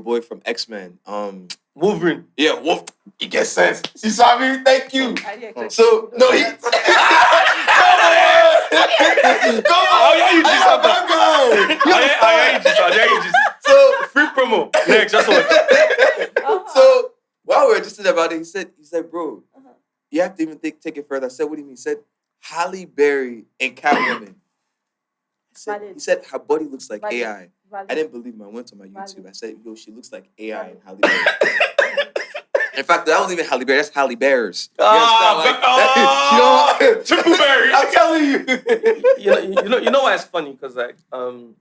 boy from X-Men. Wolverine. Yeah, Wolf. He gets sense. You saw me? Thank you. So No, he. Come on! Oh, yeah, you just have that you just. So free promo. Next, just watch. So while we were just about it, he said, bro, you have to even take it further. I said, what do you mean? He said, Halle Berry and Catwoman. He said her body looks like AI. I didn't believe him. I went to my YouTube. I said, yo, she looks like AI and Halle Berry. In fact, that wasn't even Halle Berry. That's Halle Bears. Triple Berry. I'm telling you. You know why it's funny? Because like I'm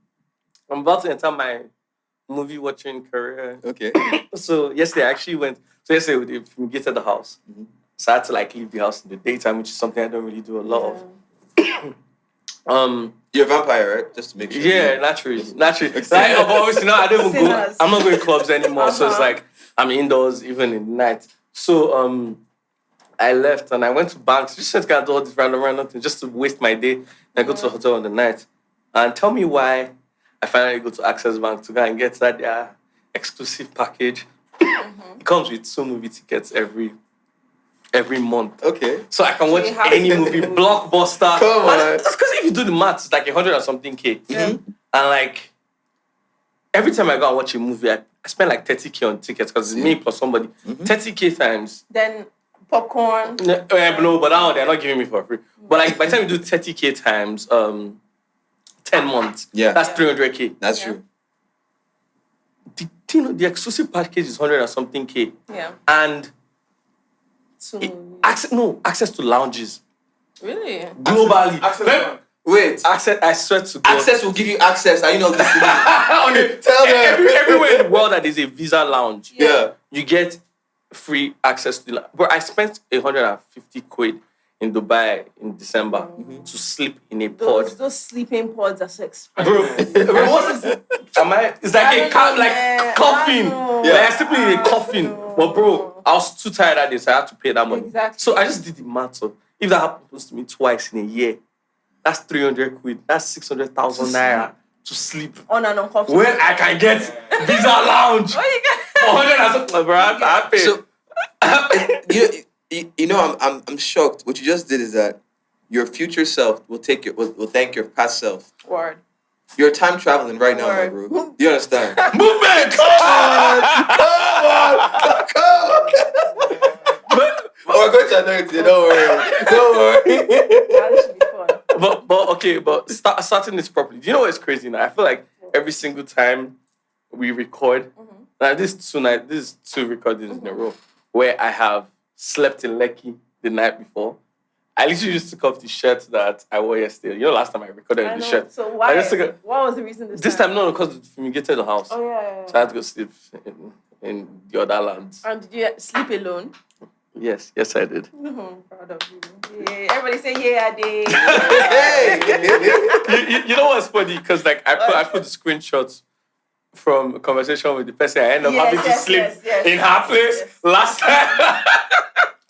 about to enter my movie watching career. Okay. So yesterday I actually went. So yesterday we fumigated the house. Mm-hmm. So I had to like leave the house in the daytime, which is something I don't really do a lot of. You're a vampire, right? Just to make sure. Yeah, naturally. Like, obviously now I don't even go. I'm not going to clubs anymore. So it's like I'm indoors even in the night. So I left and I went to banks. Just to do all this random things just to waste my day. And I go to the hotel in the night. And tell me why I finally go to Access Bank to go and get that their exclusive package. It comes with 2 movie tickets every month. Okay. So I can watch any movie, blockbuster. Come on. That's because if you do the maths, it's like 100 or something K. Mm-hmm. And like, every time I go and watch a movie, I spend like 30K on tickets because it's me plus somebody. 30K times. Then popcorn. No, but now they're not giving me for free. But like, by the time you do 30K times 10 months, that's 300K. That's true. The exclusive package is 100 or something K. Yeah. And access to lounges. Really? Globally. Wait. Access, I swear to God. Access will give you access. Are you not listening? Tell them. Everywhere in the world that there's a Visa lounge, you get free access to the lounge. But I spent 150 quid in Dubai in December to sleep in a pod. Those sleeping pods are so expensive. Bro, what is it? It's like a coffin. Like I'm sleeping in a coffin. But bro, I was too tired that day, so I had to pay that money. Exactly. So I just did the math. So if that happens to me twice in a year, that's 300 quid. That's 600,000 naira to sleep. On and on coffee. When I can get Visa Lounge. What you get? 100 and something, bro. I pay. So, you know, I'm shocked. What you just did is that your future self will thank your past self. Word. You're time traveling right now, my bro. Do you understand? Movement! Come on! We're going to annoy you. Don't worry. That should be fun. But starting this properly. Do you know what's crazy now? I feel like every single time we record, like this is 2 recordings in a row where I have slept in Lekki the night before. I literally just took off the shirt that I wore yesterday. You know, last time I recorded the shirt. So why? What was the reason this time? No, because we fumigated the house. Oh yeah. So I had to go sleep in the other lands. And did you sleep alone? Yes, I did. Proud of you. Yeah, everybody say yeah, I did. you know what's funny? Because like I put the screenshots from a conversation with the person. I ended up having to sleep in her place last time.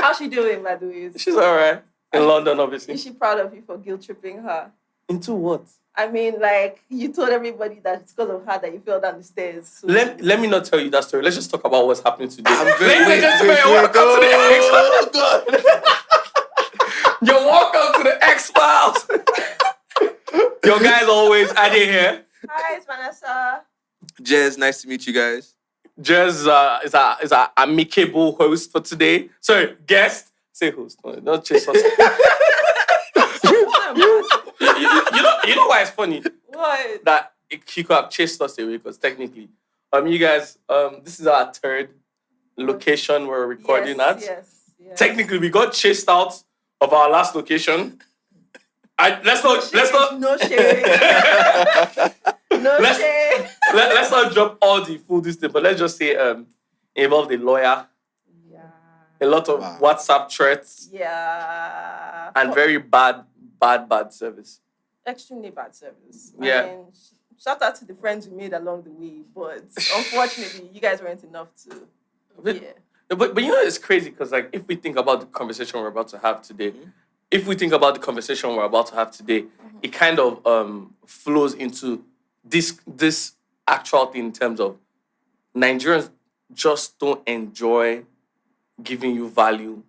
How's she doing, by the way? She's alright. In London, obviously. Is she proud of you for guilt tripping her? Into what? I mean, like, you told everybody that it's because of her that you fell down the stairs. So. Let me not tell you that story. Let's just talk about what's happening today. Ladies and gentlemen, welcome to the X-Files. You're welcome to the X-Files. Your guys always Ade here. Hi, it's Vanessa. Jez, nice to meet you guys. Jez is our amicable host for today. Sorry, guest. Say host. No, don't chase us. you know why it's funny? What? That he could have chased us away because technically, you guys, this is our 3rd location we're recording at. Yes. Technically, we got chased out of our last location. Let's not. No shade. Let's not drop all the full distance, but let's just say involved a lawyer. A lot of WhatsApp threats. Yeah. And very bad service. Extremely bad service. Yeah. I mean, shout out to the friends we made along the way, but unfortunately, you guys weren't enough to. But you know, it's crazy because like if we think about the conversation we're about to have today, it kind of flows into this actual thing in terms of Nigerians just don't enjoy giving you value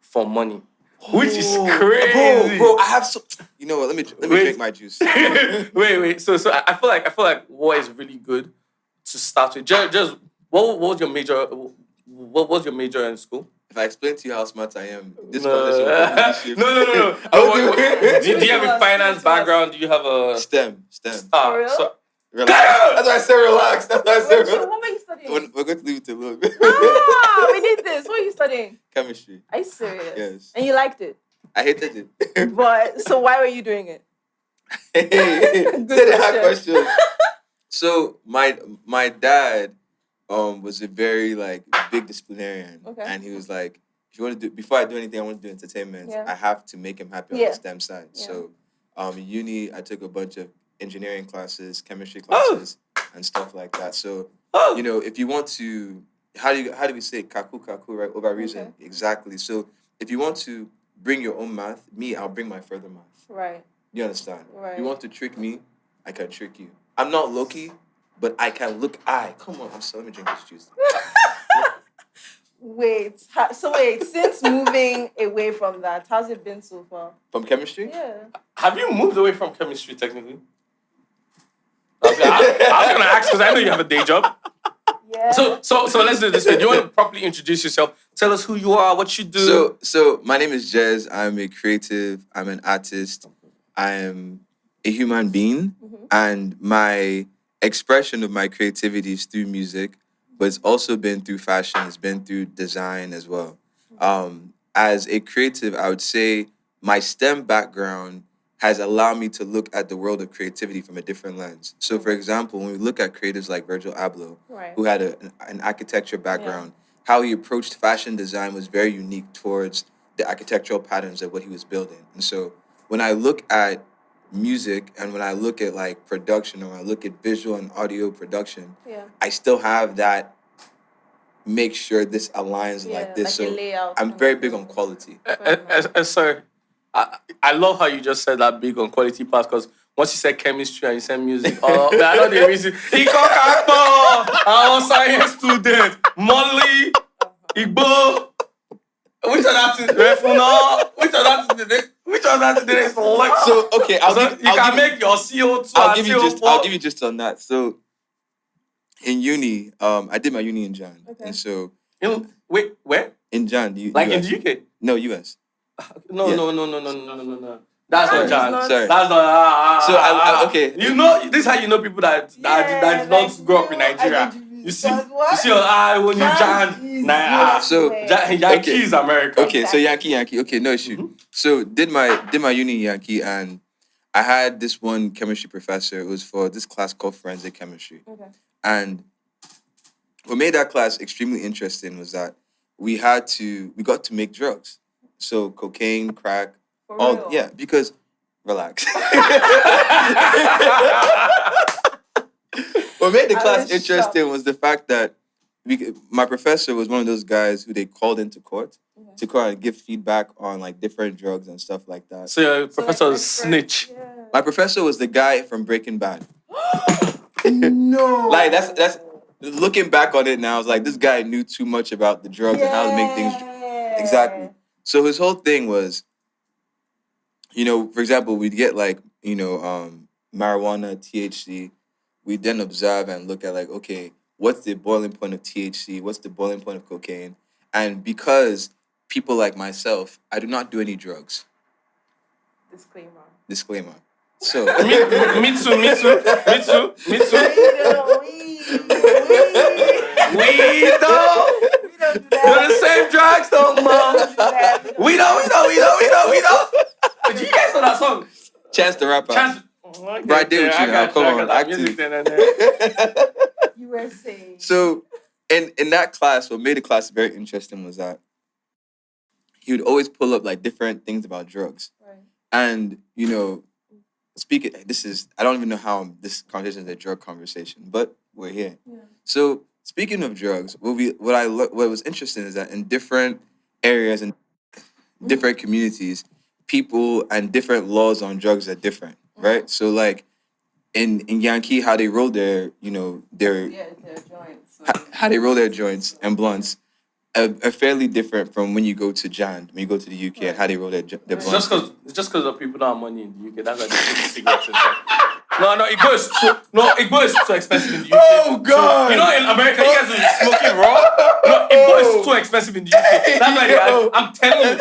for money, which is crazy, bro. I have so. You know what? Let me drink my juice. wait. So I feel like what is really good to start with. Just what was your major? What was your major in school? If I explain to you how smart I am, this conversation will probably shift. No. Do you have a finance background? Do you have a STEM? For real? So, Relax. That's why I said relax. That's why I said relax. What were you studying? We're going to leave it to look. We did this. What are you studying? Chemistry. Are you serious? Yes. And you liked it? I hated it. But, so why were you doing it? Say the hard question. So my dad was a very big disciplinarian. Okay. And he was like, if you want to do before I do anything, I want to do entertainment. Yeah. I have to make him happy on the STEM side. Yeah. So uni I took a bunch of engineering classes, chemistry classes, and stuff like that. So if you want to how do we say kaku right? Over reason. Okay. Exactly. So if you want to bring your own math, I'll bring my further math. Right. You understand? Right. You want to trick me, I can trick you. I'm not Loki, but I can look. Come on, let me drink this juice. Wait, since moving away from that, how's it been so far? From chemistry? Yeah. Have you moved away from chemistry technically? I was going to ask because I know you have a day job. Yeah. So let's do this. Do you want to properly introduce yourself? Tell us who you are, what you do. So my name is Jez. I'm a creative. I'm an artist. I am a human being, and my expression of my creativity is through music, but it's also been through fashion. It's been through design as well. As a creative, I would say my STEM background has allowed me to look at the world of creativity from a different lens. So, for example, when we look at creatives like Virgil Abloh, who had an architecture background, how he approached fashion design was very unique towards the architectural patterns of what he was building. And so when I look at music and when I look at production, or when I look at visual and audio production, I still have that make sure this aligns like this. So I'm very big on quality. Sir, I love how you just said that big on quality part, because once you said chemistry and you said music, I know the reason. He our science student, Molly, Igbo. Which of that is Refuna? Which of that is select? So okay, you can make your CO2. I'll give you just on that. So in uni, I did my uni in Jan. Okay. And so wait, where? In Jan, in US. the UK? No, US. No. That's not Jan. Sorry. That's not. So I okay. You know, this is how you know people that did not grow up in Nigeria. You see your eye when you Jan. So Yankee is America. Okay, so Yankee. Okay, no issue. Mm-hmm. So did my uni in Yankee, and I had this one chemistry professor. It was for this class called forensic chemistry. Okay. And what made that class extremely interesting was that we got to make drugs. So cocaine, crack, because relax. What made the class interesting was the fact that my professor was one of those guys who they called into court to kind of give feedback on different drugs and stuff like that. So your professor was snitch. Yeah. My professor was the guy from Breaking Bad. No. That's looking back on it now, I was like, this guy knew too much about the drugs and how to make things. Exactly. So his whole thing was, for example, we'd get marijuana, THC. We then observe and look at okay, what's the boiling point of THC? What's the boiling point of cocaine? And because people like myself, I do not do any drugs. Disclaimer. So me too. We don't do the same drugs, though, mom. We don't. Did you guys know that song? Chance the Rapper. Bro, I did with you now. Come on, active. You were saying. So, in that class, what made the class very interesting was that he would always pull up different things about drugs. Right. And, I don't even know how this conversation is a drug conversation, but we're here. Yeah. So, speaking of drugs, what was interesting is that in different areas and different communities, people and different laws on drugs are different, right? So in Yankee, how they roll their joints. how they roll their joints and blunts are fairly different from when you go to Jan, when you go to the UK, and how they roll their blunts. It's just because of people don't have money in the UK. That's why they put cigarettes inside. No, Igbo is too expensive in the UK. Oh God! So, in America, you guys are smoking raw. No, Igbo is too expensive in the UK. That's why I'm telling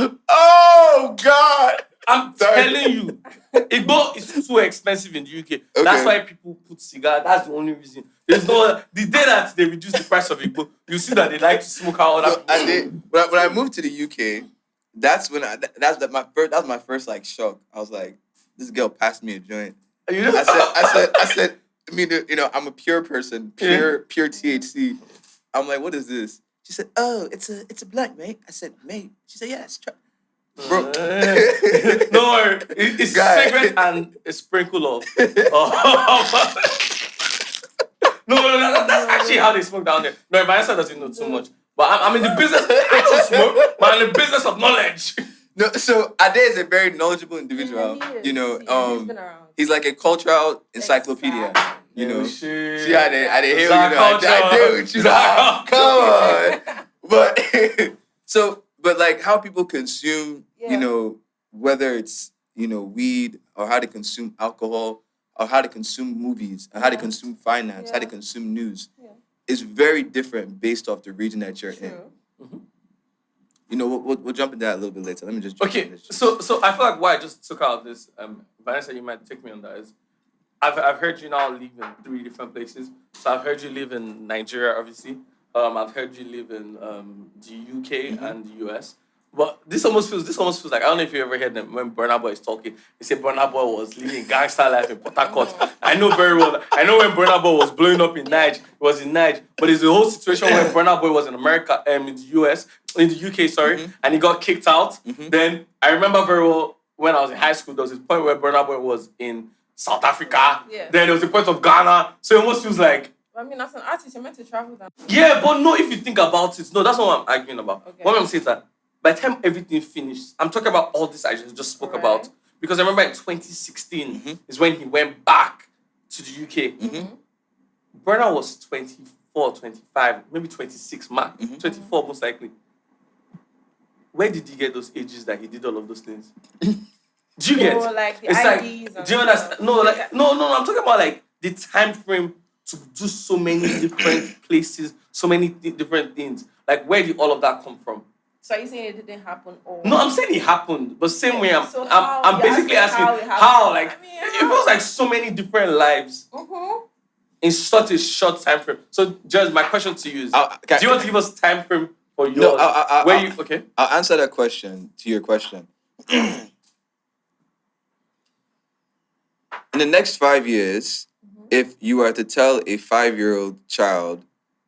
you. Oh God! I'm telling you, Igbo is too expensive in the UK. Okay. That's why people put cigar. That's the only reason. There's no the day that they reduce the price of Igbo, you see that they like to smoke out other people. When I moved to the UK, that's when that was my first like shock. I was like, this girl passed me a joint. I said, I mean, I'm a pure person, pure THC. I'm like, what is this? She said, oh, it's a blunt, mate. I said, mate. She said, yeah, it's bro. No, it's cigarette and a sprinkle of. No, that's actually how they smoke down there. No, Vanessa doesn't know too much. But I'm in the business. I don't smoke, but I'm in the business of knowledge. No, so Ade is a very knowledgeable individual. Yeah, he's like a cultural encyclopedia. Exactly. See how they hear I deal with you. Come on. But like how people consume, whether it's weed or how they consume alcohol or how they consume movies or how they consume finance, how they consume news, is very different based off the region that you're in. Mm-hmm. We'll jump into that a little bit later. Let me just jump into this. So I feel like why I just took out this, Vanessa, you might take me on that, is I've heard you now live in 3 different places. So I've heard you live in Nigeria, obviously. I've heard you live in the UK and the US. But this almost feels like, I don't know if you ever heard them when Burna Boy is talking. They say Burna Boy was living gangster life in Port Harcourt. I know very well. I know when Burna Boy was blowing up in Niger, it was in Niger. But it's the whole situation when Burna Boy was in America, in the US, in the UK, and he got kicked out. Then I remember very well when I was in high school, there was this point where Burna Boy was in South Africa. Yeah. Then there was a point of Ghana. So it almost feels like, I mean, as an artist, you're meant to travel down. Yeah, but no, if you think about it, no, that's not what I'm arguing about. Okay. What I'm saying is that by the time everything finished, I'm talking about all this I just spoke about. Because I remember in 2016 is when he went back to the UK. Burna was 24, 25, maybe 26, max. 24 most likely. Where did he get those ages that he did all of those things? Do you get? Like the it's IDs like, do you understand? No, I'm talking about like the time frame to do so many different places, so many different things. Like, where did all of that come from? So are you saying it didn't happen? Or... No, I'm saying it happened, but same way I'm basically asking how. Like, it feels like so many different lives in such a short time frame. So, Judge, my question to you is: do you want to give us time frame for yours? No, I'll answer that question to your question. In the next 5 years, if you were to tell a 5-year-old child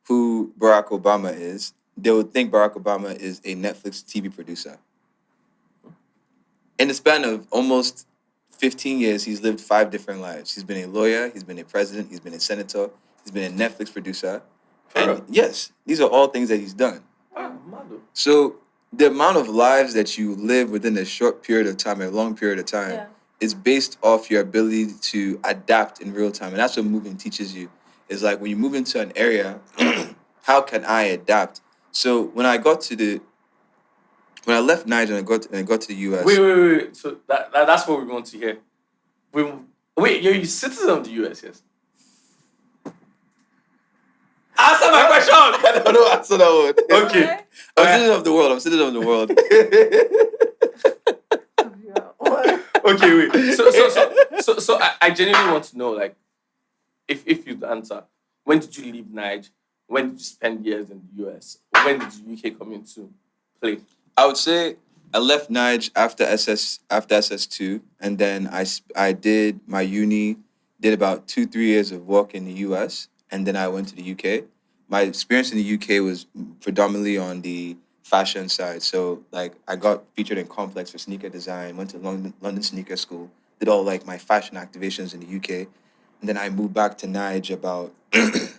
who Barack Obama is, they would think Barack Obama is a Netflix TV producer. In the span of almost 15 years, he's lived 5 different lives. He's been a lawyer, he's been a president, he's been a senator, he's been a Netflix producer. And yes, these are all things that he's done. So the amount of lives that you live within a short period of time, a long period of time, is based off your ability to adapt in real time. And that's what moving teaches you. Is like when you move into an area, how can I adapt? So when I left Niger and I got to the US. Wait. So that's what we want to hear. Wait, you're a citizen of the US, yes? Answer my question! I don't know, answer that one. Okay. I'm citizen of the world. Okay, wait. So I genuinely want to know, like, if you'd answer, when did you leave Niger? When did you spend years in the US? When did the UK come into play? I would say I left Niger after SS2, and then I did my uni, did about 2-3 years of work in the US, and then I went to the UK. My experience in the UK was predominantly on the fashion side. So like I got featured in Complex for sneaker design, went to London Sneaker School, did all like my fashion activations in the UK. And then I moved back to Niger about 3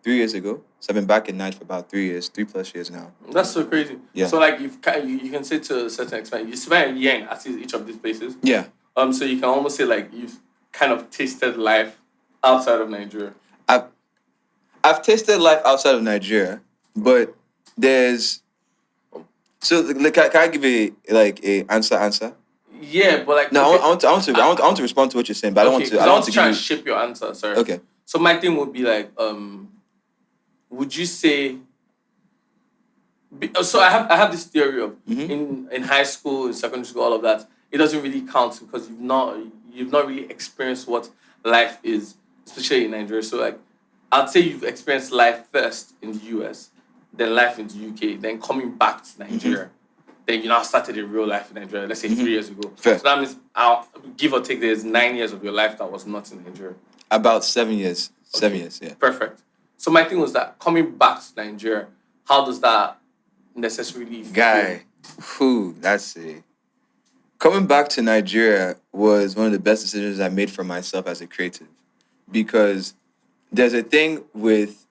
years ago. So I've been back in Niger for about 3+ years now. That's so crazy. Yeah. So like you can say to a certain extent, you spent a year at each of these places. Yeah. So you can almost say like you've kind of tasted life outside of Nigeria. I've tasted life outside of Nigeria, but there's so like, can I give a answer? Yeah, but like, No, okay, I want to respond to what you're saying, but I don't want okay, to. I because I don't want want to to try give and you. shape your answer. Sorry. Okay. So my thing would be like, would you say? So I have this theory of in high school, in secondary school, all of that. It doesn't really count because you've not really experienced what life is, especially in Nigeria. So like, I'd say you've experienced life first in the US, then life in the UK, then coming back to Nigeria. Then you now started a real life in Nigeria. Let's say 3 years ago. Fair. So that means I'll give or take there's 9 years of your life that was not in Nigeria. About 7 years. 7 years, yeah. Perfect. So my thing was that coming back to Nigeria, how does that necessarily Guy, that's it. Coming back to Nigeria was one of the best decisions I made for myself as a creative, because there's a thing with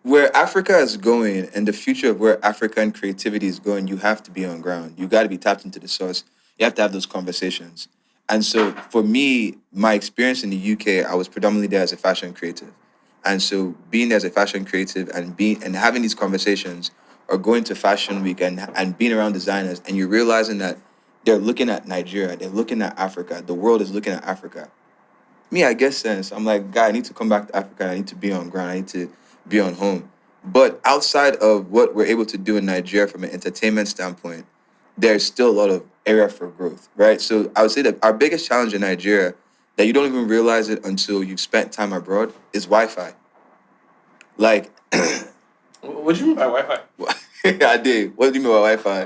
where Africa is going and the future of where African creativity is going. You have to be on ground. You got to be tapped into the source. You have to have those conversations. And so for me, my experience in the UK, I was predominantly there as a fashion creative. And so being there as a fashion creative and having these conversations, or going to Fashion Week and being around designers, and you're realizing that they're looking at Nigeria, they're looking at Africa, the world is looking at Africa. Me, I guess sense. I'm like, guy, I need to come back to Africa. I need to be on ground. I need to be on home. But outside of what we're able to do in Nigeria from an entertainment standpoint, there's still a lot of area for growth, right? So I would say that our biggest challenge in Nigeria, that you don't even realize it until you've spent time abroad, is Wi-Fi. Like, What do you mean by Wi-Fi? I did. What do you mean by Wi-Fi?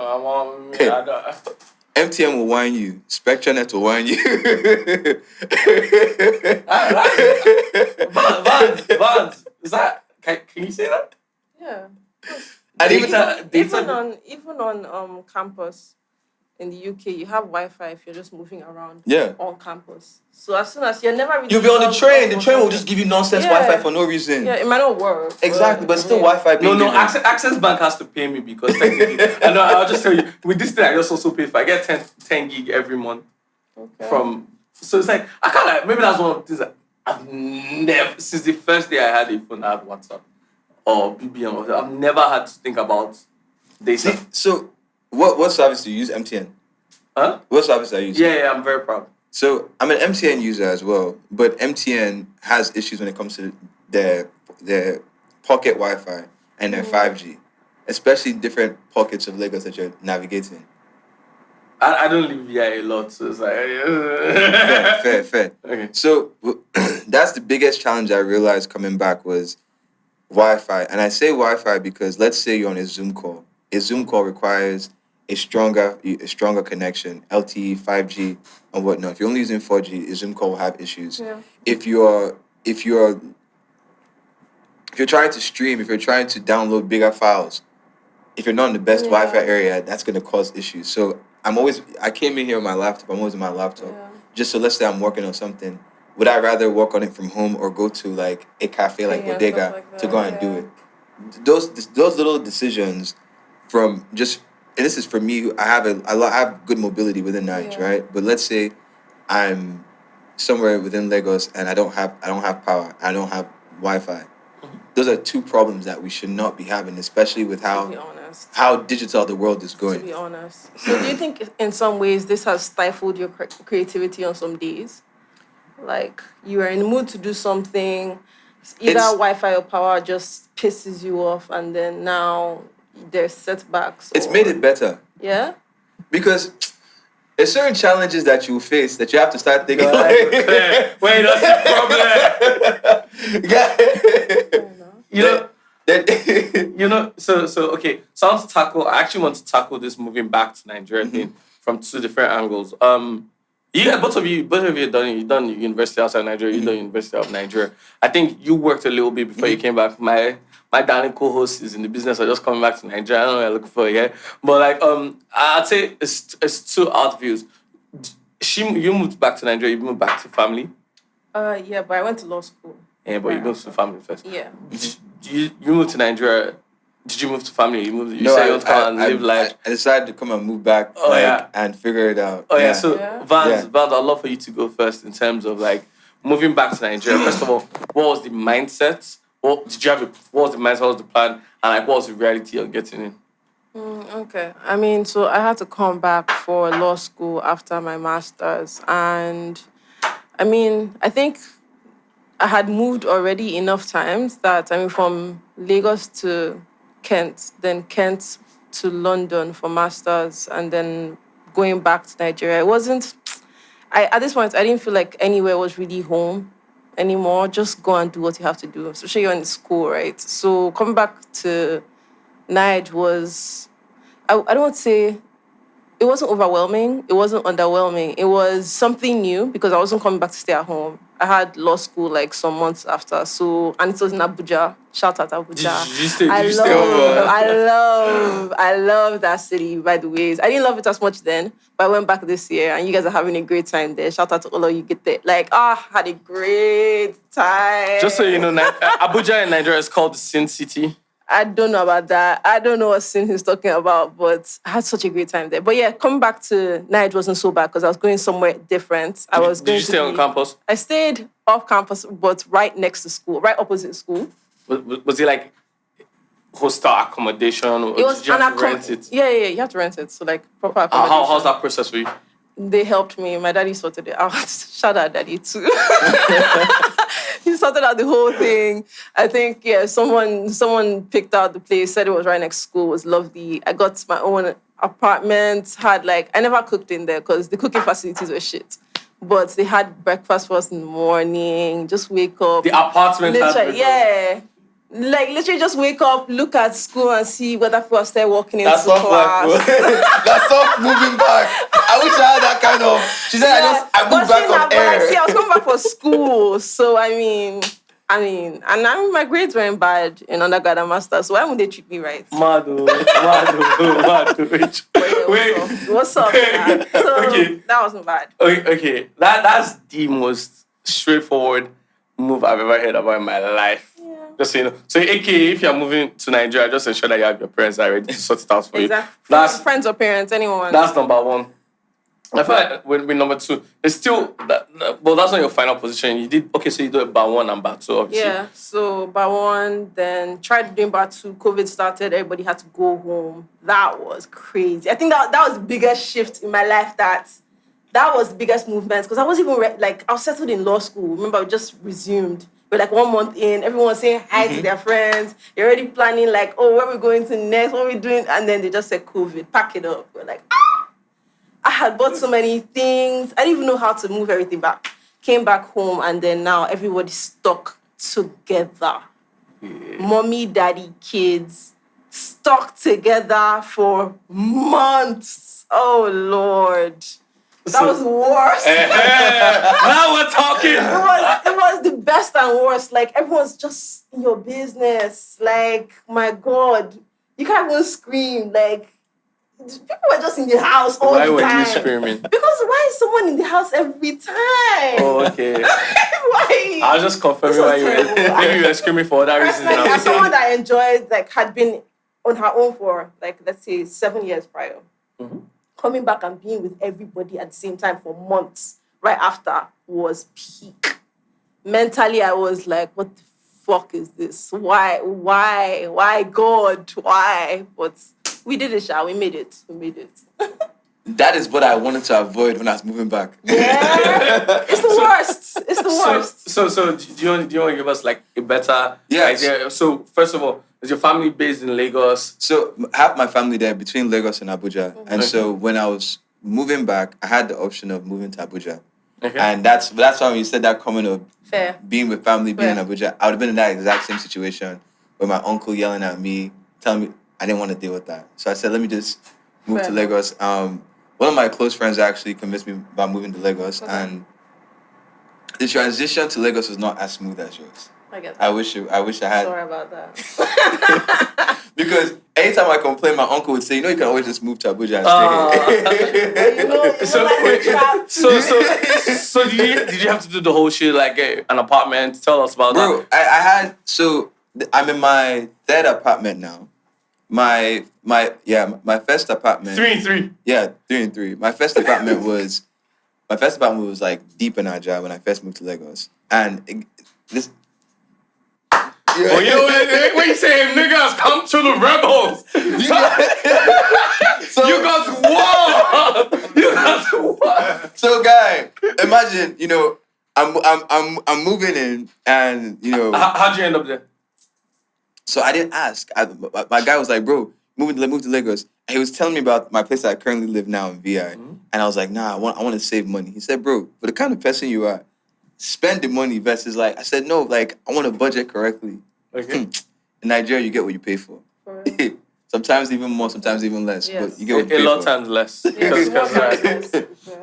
MTN will whine you. SpectraNet will whine you. Vans. Is that? Can you say that? Yeah. And Even on campus in the UK, you have Wi-Fi if you're just moving around. Yeah. On campus. So as soon as you're never really, you'll be on the train. The train will just give you nonsense Wi-Fi for no reason. Yeah, it might not work. Exactly, but still Wi-Fi. No. Access Bank has to pay me because technically, I know. I'll just tell you. With this thing, I just also pay for. I get 10 gig every month from. So it's like I can't. Like, maybe that's one of the things that I've never, since the first day I had a phone, I had WhatsApp or BBM. I've never had to think about data. So what service do you use? MTN. Huh? What service are you using? Yeah, I'm very proud. So I'm an MTN user as well, but MTN has issues when it comes to their pocket Wi-Fi and their 5G, especially different pockets of Lagos that you're navigating. I don't live here a lot, so it's like fair. Okay. So that's the biggest challenge I realized coming back was Wi-Fi, and I say Wi-Fi because let's say you're on a Zoom call. A Zoom call requires a stronger connection, LTE, 5G, and whatnot. If you're only using 4G, a Zoom call will have issues. Yeah. If you're trying to stream, if you're trying to download bigger files, if you're not in the best Wi-Fi area, that's going to cause issues. So I came in here with my laptop. I'm always on my laptop. Just so let's say I'm working on something. Would I rather work on it from home or go to like a cafe like Bodega to go and do it? Those little decisions from just, and this is for me. I have good mobility within Nigeria, right? But let's say I'm somewhere within Lagos and I don't have power. I don't have Wi-Fi. Those are two problems that we should not be having, especially with how digital the world is going. To be honest. So do you think in some ways this has stifled your creativity on some days? Like you are in the mood to do something, either Wi-Fi or power just pisses you off, and then now there's setbacks. It's made it better. Yeah? Because there's certain challenges that you face that you have to start thinking like, wait, that's the problem. So okay. So I actually want to tackle this moving back to Nigeria thing from two different angles. Both of you done university outside Nigeria, you done University of Nigeria. I think you worked a little bit before you came back. My darling co-host is in the business of just coming back to Nigeria. I don't know what you're looking for, yeah. But like I'd say it's two out views. You moved back to Nigeria, you moved back to family? Yeah, but I went to law school. Yeah, but you moved to family first. Yeah. You moved to Nigeria. Did you move to family? You said you want to come and live life. I decided to come and move back and figure it out. Vans, I'd love for you to go first in terms of like moving back to Nigeria. First of all, what was the mindset what was the mindset, what was the plan, and like what was the reality of getting in? Okay. I mean, so I had to come back for law school after my master's. And I mean, I think I had moved already enough times that, I mean, from Lagos to Kent, then Kent to London for master's, and then going back to Nigeria. It wasn't, at this point, I didn't feel like anywhere was really home anymore. Just go and do what you have to do, especially you're in school, right? So coming back to Nige was, I don't want to say, it wasn't overwhelming. It wasn't underwhelming. It was something new because I wasn't coming back to stay at home. I had law school like some months after. So, and it was in Abuja. Shout out Abuja. Did you stay over? I love that city, by the way. I didn't love it as much then, but I went back this year and you guys are having a great time there. Shout out to all of you get there. Like, had a great time. Just so you know, Abuja in Nigeria is called the Sin City. I don't know about that. I don't know what sin he's talking about, but I had such a great time there. But yeah, coming back to Niger wasn't so bad because I was going somewhere different. Did you stay on campus? I stayed off campus, but right next to school, right opposite school. Was it like hostel accommodation, or it was did you have to rent it? Yeah, you have to rent it. So like proper accommodation. How's that process for you? They helped me. My daddy sorted it out. Shout out daddy too. He sorted out the whole thing. I think, yeah, someone picked out the place, said it was right next to school, was lovely. I got my own apartment, I never cooked in there because the cooking facilities were shit. But they had breakfast for us in the morning, just wake up. The apartment had breakfast? Yeah. Like, literally just wake up, look at school and see whether people start walking into class. That's soft moving back. I wish I had that kind of... She said, I moved back on air. See, I was coming back for school. So, I mean, and my grades weren't bad in undergrad and master's. So why would they treat me right? Madu. Wait. What's up? So, okay. That wasn't bad. Okay. That's the most straightforward move I've ever heard about in my life. Yeah. Just so you know. So, if you're moving to Nigeria, just ensure that you have your parents are ready to sort it out for you. That's friends or parents, anyone. That's number one. I feel like with number two, it's still well, that's not your final position. You did so you do bar one and bar two, obviously. Yeah. So bar one, then tried doing bar two. COVID started. Everybody had to go home. That was crazy. I think that was the biggest shift in my life. That was the biggest movement because I wasn't even I was settled in law school. Remember, I just resumed. We're like 1 month in, everyone's saying hi to their friends. You're already planning where we're going to next, what we're doing, and then they just said COVID, pack it up. We're like, I had bought so many things. I didn't even know how to move everything back. Came back home, and then now everybody's stuck together. Yeah. Mommy, daddy, kids, stuck together for months. Oh, Lord. That was worse. Now we're talking. It was the best and worst. Everyone's just in your business. My God. You can't even scream. People were just in the house all the time. Why were you screaming? Because why is someone in the house every time? Oh, okay. Why? I was just confirming why you were. Maybe you were screaming for other reasons. As someone that enjoyed, had been on her own for, let's say, 7 years prior. Mm-hmm. Coming back and being with everybody at the same time for months right after was peak. Mentally, I was like, what the fuck is this? Why, God, why? But we did it, Sha. We made it. That is what I wanted to avoid when I was moving back. Yeah, it's the worst. So do you want to give us a better idea? So first of all, is your family based in Lagos? So I have my family there between Lagos and Abuja. Mm-hmm. And so when I was moving back, I had the option of moving to Abuja. Okay. And that's why when you said that comment of being with family, being in Abuja, I would have been in that exact same situation with my uncle yelling at me, telling me I didn't want to deal with that. So I said, let me just move to Lagos. One of my close friends actually convinced me about moving to Lagos. Okay. And the transition to Lagos was not as smooth as yours. I get that. I wish I had. Sorry about that. Because anytime I complain, my uncle would say, you can always just move to Abuja and stay here. So did you have to do the whole shit an apartment? Tell us about that. Bro, I had, I'm in my third apartment now. My first apartment. 3 and 3. Yeah, 3 and 3. My first apartment was deep in Nigeria when I first moved to Lagos. And Oh, you know when you say niggas come to the rebels, So you got what? You got what? So, guy, imagine, I'm moving in, and how'd you end up there? So I didn't ask. My guy was like, "Bro, move to Lagos." And he was telling me about my place that I currently live now in VI, and I was like, "Nah, I want to save money." He said, "Bro, for the kind of person you are, spend the money versus like." I said, "No, like I want to budget correctly." Okay. In Nigeria, you get what you pay for. Sometimes even more, sometimes even less. Yes. But you get what you pay for. A lot of times less.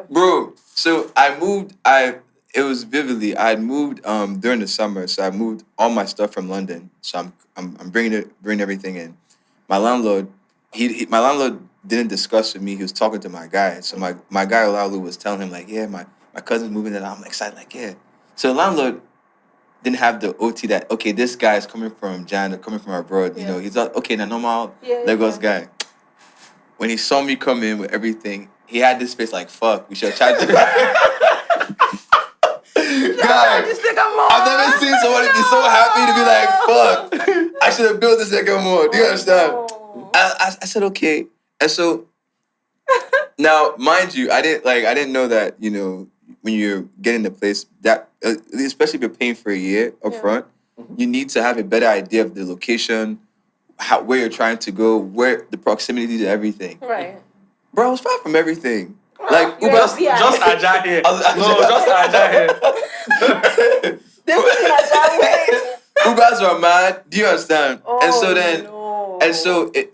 Bro, so I moved. It was vividly. I had moved during the summer, so I moved all my stuff from London. So I'm bringing everything in. My landlord, my landlord didn't discuss with me. He was talking to my guy. So my guy Olaolu was telling him like, yeah, my cousin's moving in. I'm excited, like, yeah. So the landlord didn't have the OT that, okay, this guy is coming from Jan, coming from abroad. You know, he's not okay, the normal Lagos guy. When he saw me come in with everything, he had this face like, fuck, we should charge him. Guy, I've never seen somebody be so happy to be like, fuck, I should have built this nigga more. Do you understand? I said, okay. And so, now, mind you, I didn't know that, when you're getting the place, that especially if you're paying for a year up front, you need to have a better idea of the location, where you're trying to go, where the proximity to everything. Right. Bro, I was far from everything. Like just Aja here. Just Aja here. They put in Aja way. Ubers were mad. Do you understand? Oh, and so then, no. and so it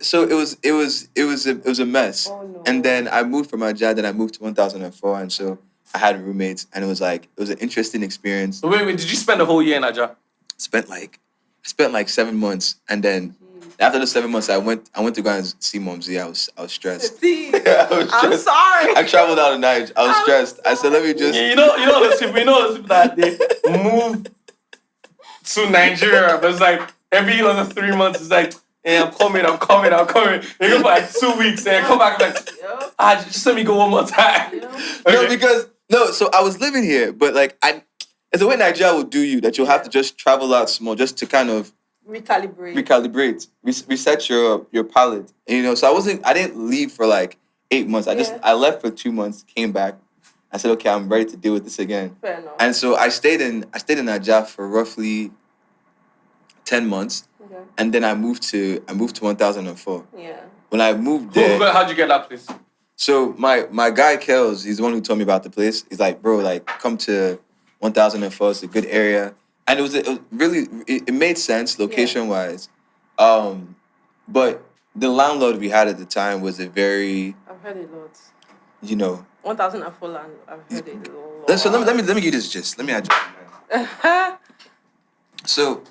was a mess. Oh, no. And then I moved from Aja. Then I moved to 1004, and so I had roommates, and it was an interesting experience. Wait, did you spend the whole year in Aja? Spent like 7 months, and then after the 7 months, I went to go and see Momsy. I was stressed. I'm sorry. I traveled out of night. I was stressed. I said, let me just. You know those people that they move to Nigeria, but it's like every other 3 months, it's like, hey, I'm coming. They go for like 2 weeks and come back like, just let me go one more time. Yep. No, so I was living here, but like it's the way Nigeria will do you, that you'll have to just travel out small just to kind of recalibrate, reset your palate. And, so I didn't leave for like 8 months. I left for 2 months, came back. I said, okay, I'm ready to deal with this again. Fair enough. And so I stayed in Najaf for roughly 10 months. Okay. And then I moved to 1004. Yeah. When I moved there. How'd you get that place? So my guy Kels, he's the one who told me about the place. He's like, bro, like come to 1004. It's a good area. And it made sense location wise. But the landlord we had at the time was a very, I've heard it a lot. 1004 land. I've heard it a lot. So let me give you this gist. Let me adjust. So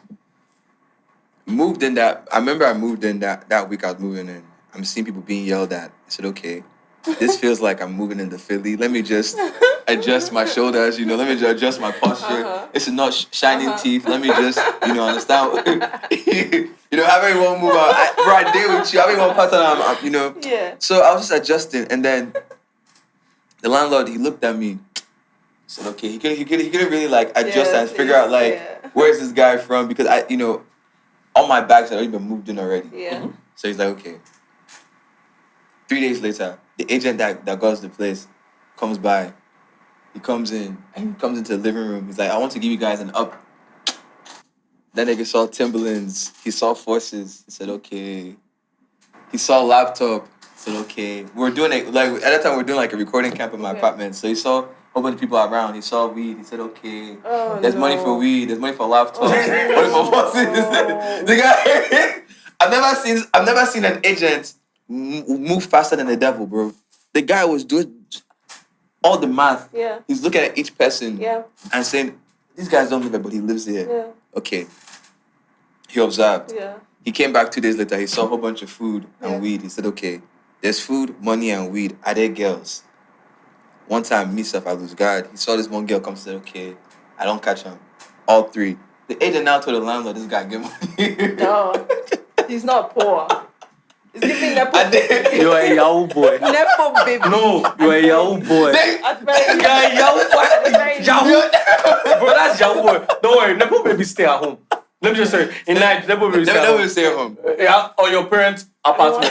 moved in that. I remember I moved in that week. I was moving in. I'm seeing people being yelled at. I said, okay, this feels like I'm moving into Philly. Let me just adjust my shoulders. Let me just adjust my posture. This is not shining teeth. Let me just understand. Have everyone move out. I deal with you. Everyone pattern. Yeah. So I was just adjusting, and then the landlord, he looked at me. Said, okay, he couldn't really adjust and figure out where's this guy from, because all my bags had already been moved in already. Yeah. So he's like, okay. 3 days later, the agent that got us the place comes by. He comes in and he comes into the living room. He's like, I want to give you guys an up. That nigga saw Timberlands. He saw Forces. He said, okay. He saw laptop. He said, okay. We're doing it at that time. We're doing a recording camp in my apartment. So he saw a whole bunch of people around. He saw weed. He said, okay. There's money for weed. There's money for laptops. Money for Forces. The guy. I've never seen an agent move faster than the devil, bro. The guy was doing all the math. Yeah. He's looking at each person and saying, these guys don't live here, but he lives here. Yeah. Okay. He observed. Yeah. He came back 2 days later. He saw a whole bunch of food and weed. He said, okay, there's food, money, and weed. Are there girls? One time, I lose guard. He saw this one girl come and said, okay, I don't catch him. All three. The agent now told the landlord, this guy give money. No. He's not poor. He's giving Nepo. You are a Yahoo boy. Nepo baby. No, you are a Yahoo boy. You are a Yahoo boy. Yahoo. Bro, that's Yahoo boy. Don't worry, Nepo baby stay at home. Let me just say, in night, never will stay at home. Yeah, or your parents' apartment.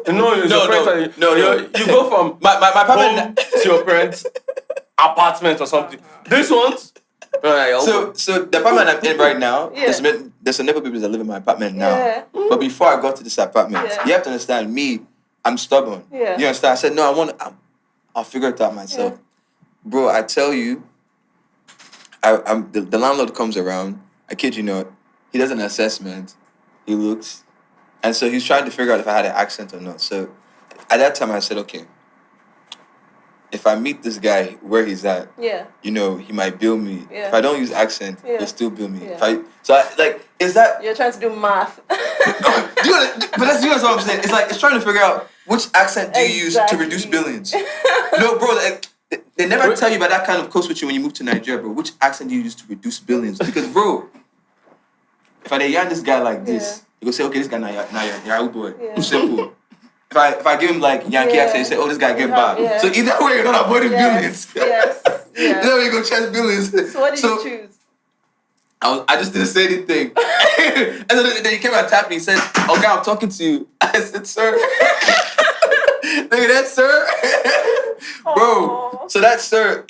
No, you go from my apartment home to your parents' apartment or something. This one's so the apartment I'm in right now, there's some neighbor people that live in my apartment now. Yeah. But before I got to this apartment, you have to understand me. I'm stubborn. Yeah. You understand? I said no. I'll figure it out myself, bro. I tell you, the landlord comes around. I kid you not. He does an assessment. He looks, and so he's trying to figure out if I had an accent or not. So at that time, I said, okay. If I meet this guy where he's at, he might bill me. If I don't use accent, he'll still bill me. Is that... You're trying to do math. But that's what I'm saying. It's trying to figure out which accent do you use to reduce billings. No, bro, they never tell you about that kind of code switching when you move to Nigeria, bro. Which accent do you use to reduce billings? Because, bro, if I yarn this guy like this, you go say, okay, this guy now you're old boy. Simple. If I give him like Yankee accent, you say, oh, this guy get bad. Yeah. So either way, you're not avoiding billions. Yes. Either way, you go chase billions. So what did you choose? I just didn't say anything. And then he came and tapped me. He said, okay, I'm talking to you. I said, sir. Look at that, sir. Bro. So that sir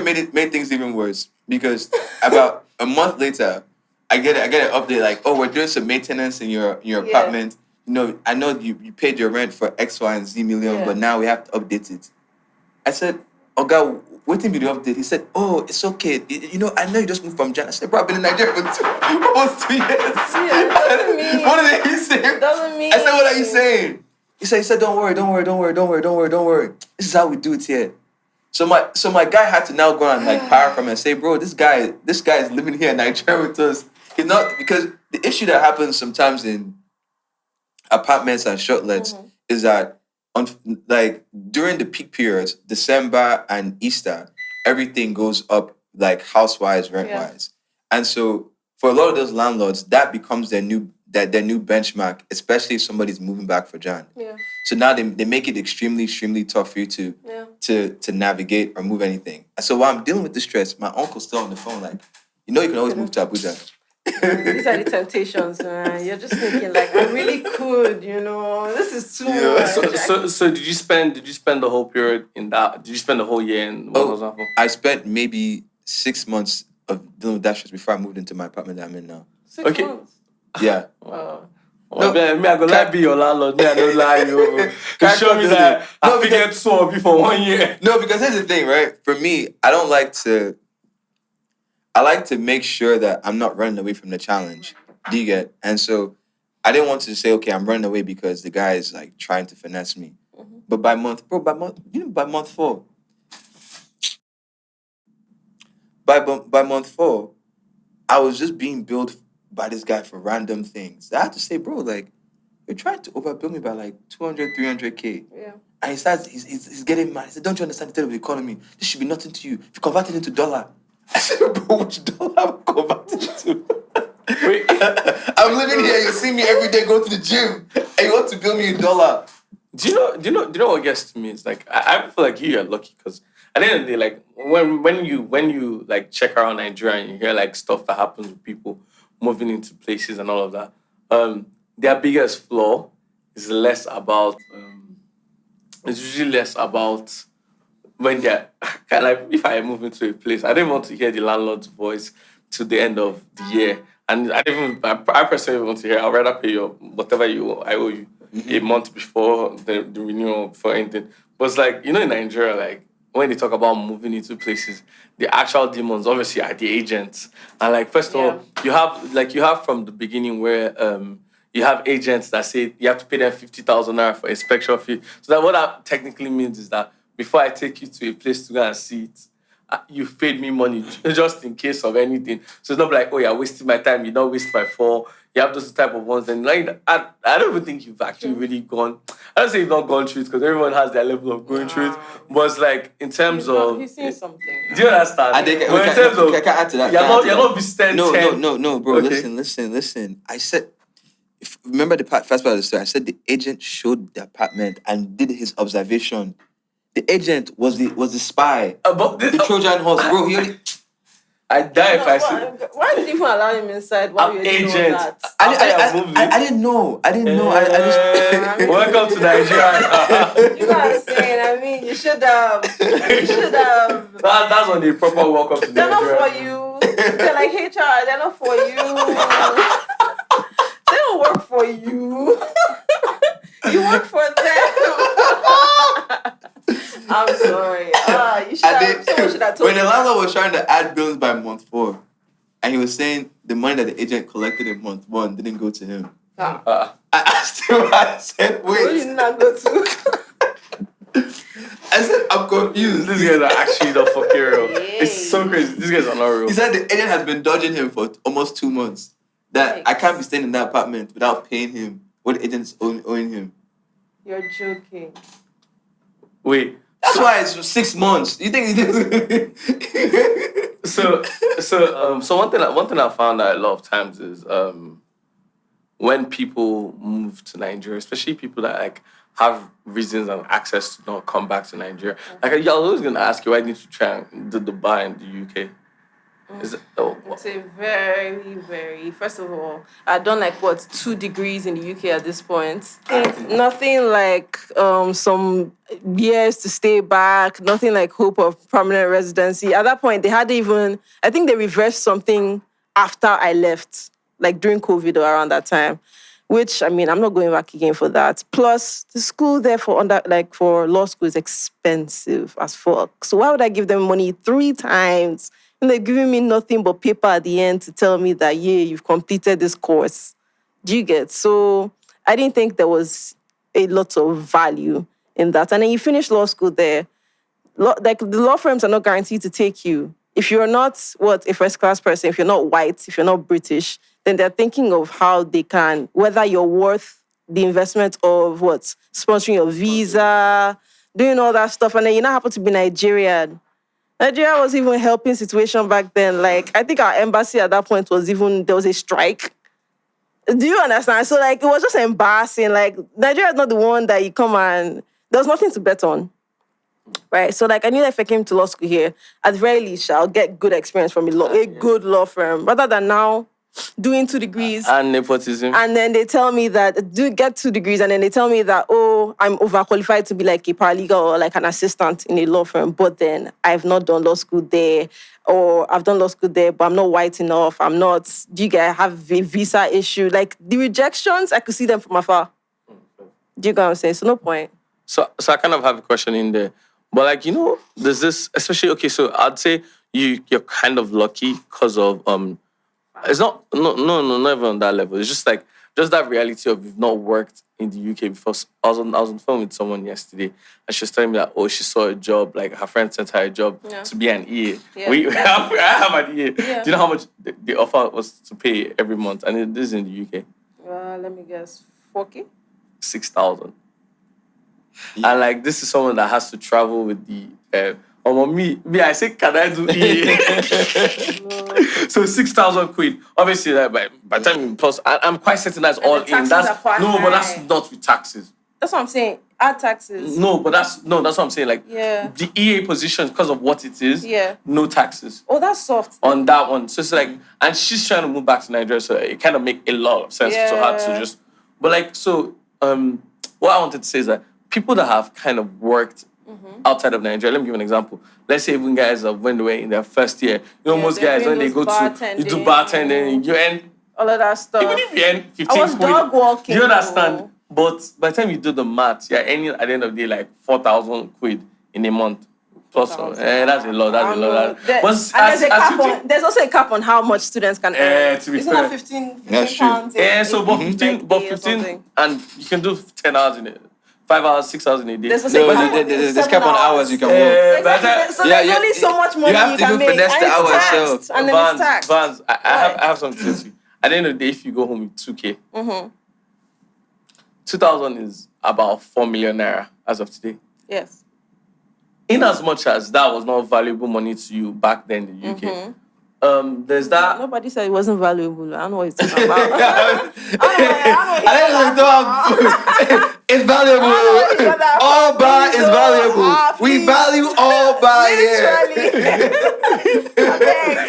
made things even worse. Because about a month later, I get an update like, oh, we're doing some maintenance in your apartment. I know you paid your rent for X, Y, and Z million, but now we have to update it. I said, oh God, waiting for the update. He said, oh, it's okay. I know you just moved from Ghana. I said, bro, I've been in Nigeria for almost 2 years. Doesn't mean. What are you saying? Doesn't mean. I said, what are you saying? He said, don't worry. This is how we do it here. So my guy had to now go and power from and say, bro, this guy is living here in Nigeria with us. He's not, because the issue that happens sometimes in apartments and shortlets is that during the peak periods, December and Easter, everything goes up house-wise, rent-wise. And so for a lot of those landlords, that becomes their new benchmark, especially if somebody's moving back for Jan. Yeah. So now they make it extremely, extremely tough for you to navigate or move anything. And so while I'm dealing with the stress, my uncle's still on the phone you can always move to Abuja. These are the temptations, man. You're just thinking I really could, this is too much. So did you spend the whole period in that? Did you spend the whole year in Mozambique? I spent maybe 6 months of dealing with that stress before I moved into my apartment that I'm in now. 6 months? Yeah. Wow. No, me, I go be your landlord. Me, I don't lie you. You show me that I figured so for 1 year. No, because here's the thing, right? For me, I like to make sure that I'm not running away from the challenge. Do you get? And so I didn't want to say, okay, I'm running away because the guy is trying to finesse me. But by month 4, by month 4, I was just being billed by this guy for random things. I had to say, bro, you're trying to overbill me by 200, 300K. Yeah. And he's getting mad. He said, don't you understand the state of the economy? This should be nothing to you. If you convert it into dollar. I said, bro, which dollar I'm converting to? Wait. I'm living here. You see me every day go to the gym, and you want to bill me $1. Do you know what gets to me? It's I feel like you're lucky because at the end of the day, when you check around Nigeria and you hear stuff that happens with people moving into places and all of that, their biggest flaw is less about. It's usually less about when they're if I move into a place, I don't want to hear the landlord's voice to the end of the year. And I personally want to hear, I'd rather pay your whatever I owe you a month before the renewal for anything. But it's in Nigeria, when they talk about moving into places, the actual demons obviously are the agents. And first of all, you have from the beginning where you have agents that say you have to pay them 50,000 naira for inspection fee. So that what that technically means is that before I take you to a place to go and see it, you've paid me money just in case of anything. So it's not oh, you're wasting my time. You don't waste my fall. You have those type of ones. And I don't even think you've actually really gone. I don't say you've not gone through it because everyone has their level of going through it. But it's in terms of... He's saying something. Do you understand? In terms of... Can I add to that? You're not visiting 10. No, bro. Okay. Listen. I said... Remember the first part of the story? I said the agent showed the apartment and did his observation. The agent was the spy. The Trojan horse, bro. I die if I see. Why did you even allow him inside? Why you Agent. doing that? I didn't know. I just. Welcome to Nigeria. You guys saying, I mean, you should have. That's on the proper welcome to They're Nigeria. not for you. They're like HR. They're not for you. They don't work for you. You work for them. I'm sorry. You should have. Someone should have told when the landlord was trying to add bills by month 4, and he was saying the money that the agent collected in month 1 didn't go to him. I asked him. I said, "Wait, where did not go to?" I said, "I'm confused. These guys are actually the fucking real. It's so crazy. These guys are not real." He said the agent has been dodging him for almost 2 months. That I can't be staying in that apartment without paying him what the agent's owing him. You're joking. Wait. That's why it's 6 months. You think So one thing I found out a lot of times is when people move to Nigeria, especially people that like have reasons and access to not come back to Nigeria. Like I was always gonna ask you, why didn't you try and do Dubai in the UK? It's a very, very. First of all, I've done 2 degrees in the UK at this point. Nothing like some years to stay back. Nothing like hope of permanent residency. At that point, they had even. I think they reversed something after I left, like during COVID or around that time. Which I'm not going back again for that. Plus, the school there for law school is expensive as fuck. So why would I give them money 3 times? And they're giving me nothing but paper at the end to tell me that, you've completed this course. Do you get? So I didn't think there was a lot of value in that. And then you finish law school there. The law firms are not guaranteed to take you. If you're not, a first-class person, if you're not white, if you're not British, then they're thinking of how they can, whether you're worth the investment of sponsoring your visa, doing all that stuff. And then you now happen to be Nigerian. Nigeria was even helping situation back then. Like, I think our embassy at that point there was a strike. Do you understand? So, it was just embarrassing. Like, Nigeria is not the one that you come and... There was nothing to bet on. Right? So, I knew that if I came to law school here, at the very least, I'll get good experience from a good law firm. Rather than now doing 2 degrees. And nepotism. And then they tell me that, get 2 degrees, and then they tell me that, I'm overqualified to be a paralegal or an assistant in a law firm, but then I've not done law school there, or I've done law school there, but I'm not white enough, I have a visa issue. The rejections, I could see them from afar. Do you get what I'm saying? So no point. So I kind of have a question in there. But there's this, especially, so I'd say you're kind of lucky because of it's not even on that level. It's just just that reality of you've not worked in the UK before. I was on the phone with someone yesterday, and she was telling me that she saw a job, her friend sent her a job to be an EA. Yeah. I have an EA. Yeah. Do you know how much the offer was to pay every month? And this is in the UK. Let me guess, 4K? 6,000. Yeah. And this is someone that has to travel with the me, I say, can I do EA? So 6,000 quid. Obviously, by the time plus, I'm quite certain that's all in. But that's not with taxes. That's what I'm saying. Add taxes. No, but that's what I'm saying. The EA position, because of what it is, no taxes. Oh, that's soft. On that one. So it's and she's trying to move back to Nigeria, so it kind of make a lot of sense to her to just. But what I wanted to say is that people that have kind of worked outside of Nigeria, let me give you an example. Let's say even guys when they were in their first year, most guys when they go to, you do bartending, you earn all of that stuff. Even if you earn 15 I was quid, dog walking. you understand? But by the time you do the math, you're earning at the end of the day 4,000 quid in a month. Plus, that's a lot. There's also a cap on how much students can earn. To be Isn't fair, that 15 that's pounds? true. But 15, and you can do 10 hours in it. 5 hours, 6 hours in a day. There's cap on hours you can work. Exactly. So there's only so much money you can make. Finesse the hours yourself. And then it's taxed. Vans, I have something to say. At the end of the day, if you go home with 2K, 2,000 is about 4 million naira as of today. Yes. In as much as that was not valuable money to you back then in the UK, there's that. Nobody said it wasn't valuable. I don't know what you're talking about. It's valuable. All bar is valuable. We value all bar right here.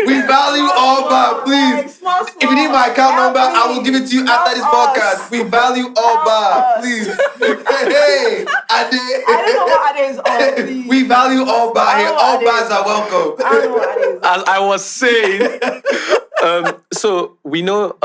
We value all bar, please. If you need my account number, I will give it to you after this podcast. We value all bar, please. Hey, Ade. I don't know what Ade is on, please. We value all bar here. All bars are welcome. I don't know what Ade is on. As I was saying, so we know,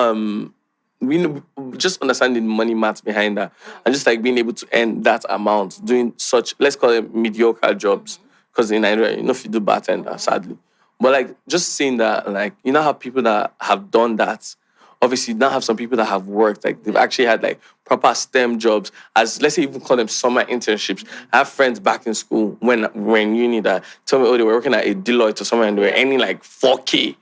just understanding the money maths behind that, and just like being able to earn that amount, doing such, let's call it mediocre jobs, because in Nigeria, you know, if you do bartender, sadly. But like, just seeing that, like, you know how people that have done that, obviously now have some people that have worked, like they've actually had like proper STEM jobs, as let's say even call them summer internships. I have friends back in school when we're in uni that tell me, oh, they were working at a Deloitte or somewhere and they were earning like 4K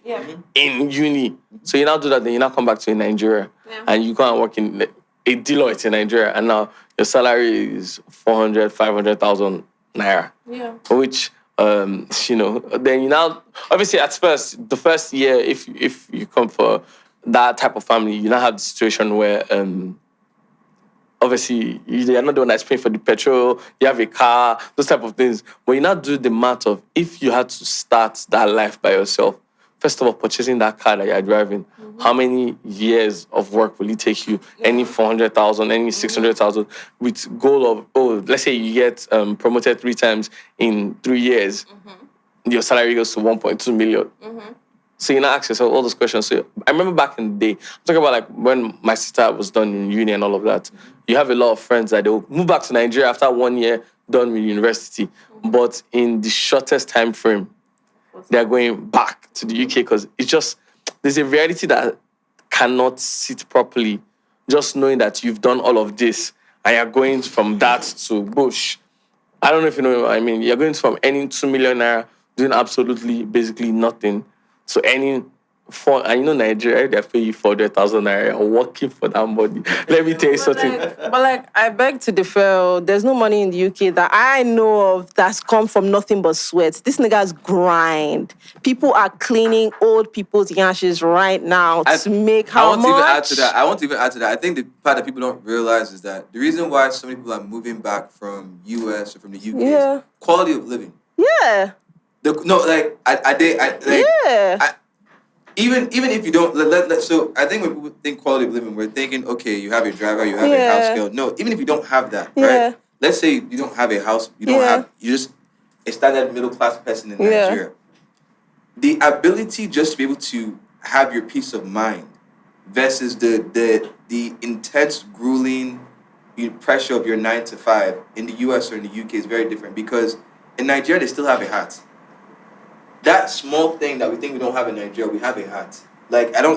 in uni. So you now do that, then you now come back to Nigeria and you go and work in a Deloitte in Nigeria, and now your salary is 400, 500,000 naira. Yeah. Which you know, then you now obviously at first, the first year, if you come for that type of family, you now have the situation where obviously you're not the one that's paying for the petrol, you have a car, those type of things. But you now do the math of if you had to start that life by yourself, first of all, purchasing that car that you're driving, how many years of work will it take you? Any 400,000, any 600,000, with goal of, let's say you get promoted 3 times in 3 years, your salary goes to 1.2 million. So you now ask yourself all those questions. So I remember back in the day, I'm talking about like when my sister was done in uni and all of that, you have a lot of friends that they'll move back to Nigeria after 1 year done with university. But in the shortest time frame, they're going back to the UK because it's just, there's a reality that cannot sit properly. Just knowing that you've done all of this and you're going from that to bush. I don't know if you know what I mean. You're going from earning 2 million naira, doing absolutely, basically nothing, to earning and you know Nigeria, they pay you 400,000 naira, you're working for that money. Let me tell you something. But I beg to differ. There's no money in the UK that I know of that's come from nothing but sweat. This nigga's grind. People are cleaning old people's yashes right now to make how much? I won't even add to that. I think the part that people don't realize is that the reason why so many people are moving back from US or from the UK is quality of living. Yeah. Even if you don't, so I think when people think quality of living, we're thinking, okay, you have a driver, you have a house girl. No, even if you don't have that, right? Let's say you don't have a house, you're just a standard middle class person in Nigeria. The ability just to be able to have your peace of mind versus the intense, grueling pressure of your 9 to 5 in the US or in the UK is very different, because in Nigeria they still have a hat. That small thing that we think we don't have in Nigeria, we have a hat. Like, I get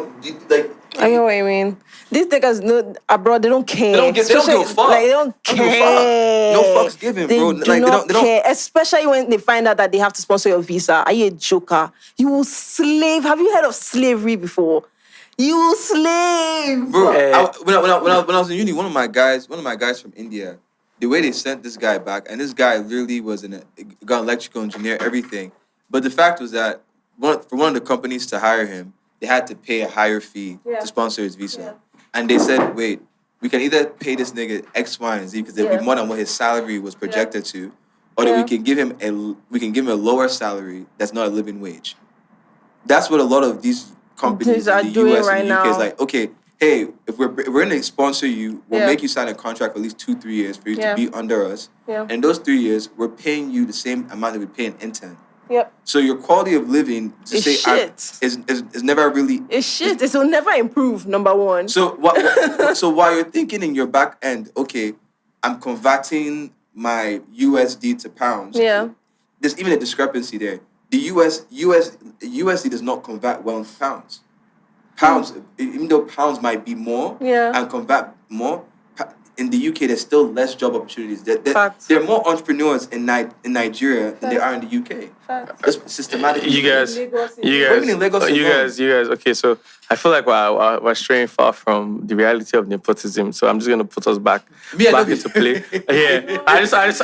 what you mean. These niggas abroad, they don't care. They don't give a fuck. Like, they don't care. No fucks given, bro. They don't care. Especially when they find out that they have to sponsor your visa. Are you a joker? You will slave. Have you heard of slavery before? You will slave. Bro, when I was in uni, one of my guys from India, the way they sent this guy back, and this guy literally was got an electrical engineer, everything. But the fact was that for one of the companies to hire him, they had to pay a higher fee to sponsor his visa. Yeah. And they said, wait, we can either pay this nigga X, Y, and Z because it'll be more than what his salary was projected to, or that we can give him a lower salary that's not a living wage. That's what a lot of these companies in the US and the UK is like, okay, hey, if we're going to sponsor you, we'll make you sign a contract for at least 2-3 years for you to be under us. Yeah. And those 3 years, we're paying you the same amount that we pay an intern. Yep. So your quality of living is never really... It's shit. It will never improve, number one. So so while you're thinking in your back end, okay, I'm converting my USD to pounds. Yeah. There's even a discrepancy there. The USD does not convert well into pounds. Pounds, even though pounds might be more and convert more, in the UK, there's still less job opportunities. There are more entrepreneurs in Nigeria than there are in the UK. Just systematically. You guys. Okay, so I feel like we're straying far from the reality of nepotism. So I'm just gonna put us back into play. Yeah, I just want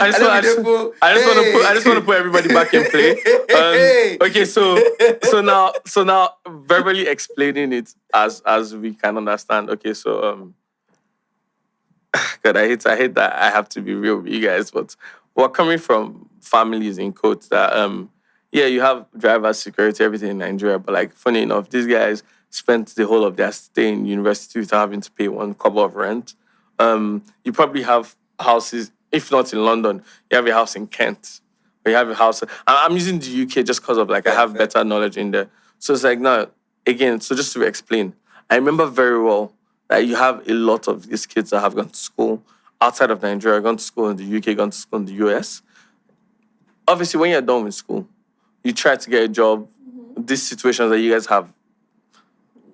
to put everybody back in play. Okay, so now verbally explaining it as we can understand. Okay, so God, I hate that I have to be real with you guys, but we're coming from families in quotes that yeah, you have driver security, everything in Nigeria, but like funny enough, these guys spent the whole of their stay in university without having to pay one kobo of rent. You probably have houses, if not in London, you have a house in Kent, or you have a house. I'm using the UK just because of like I have better knowledge in there. So it's like now again. So just to explain, I remember very well that you have a lot of these kids that have gone to school outside of Nigeria, gone to school in the UK, gone to school in the US. Obviously, when you're done with school, you try to get a job. These situations that you guys have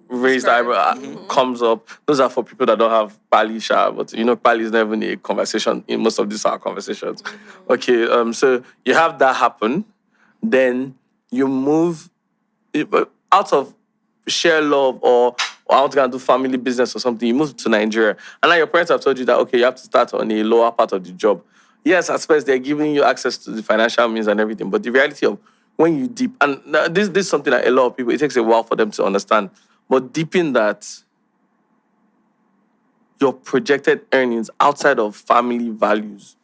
raised eyebrow comes up. Those are for people that don't have Pali Sha, but Pali is not even a conversation in most of these are conversations. Okay, so you have that happen, then you move out of sheer love or I want to go and do family business or something, you move to Nigeria. And now your parents have told you that, okay, you have to start on a lower part of the job. Yes, I suppose they're giving you access to the financial means and everything, but the reality of when you deep, and this is something that a lot of people, it takes a while for them to understand, but deep in that, your projected earnings outside of family values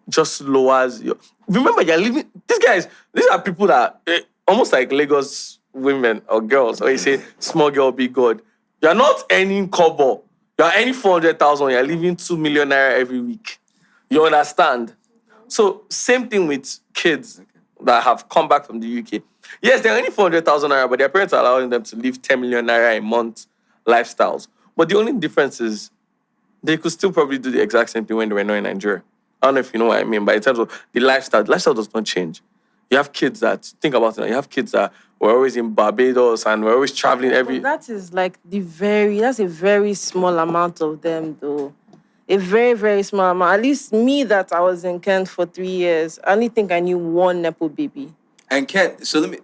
just lowers your... Remember, you're living... These are people that... almost like Lagos women or girls, or you say, small girl, big God. You're not earning kobo. You're earning 400,000. You're living 2 million naira every week. You understand? So, same thing with kids that have come back from the UK. Yes, they're earning 400,000 naira, but their parents are allowing them to live 10 million naira a month lifestyles. But the only difference is they could still probably do the exact same thing when they were not in Nigeria. I don't know if you know what I mean, but in terms of the lifestyle does not change. You have kids that, think about it, you have kids that were always in Barbados and were always traveling every... That is like that's a very small amount of them though. A very, very small amount. At least me that I was in Kent for 3 years, I only think I knew one Nepo baby. And Kent, so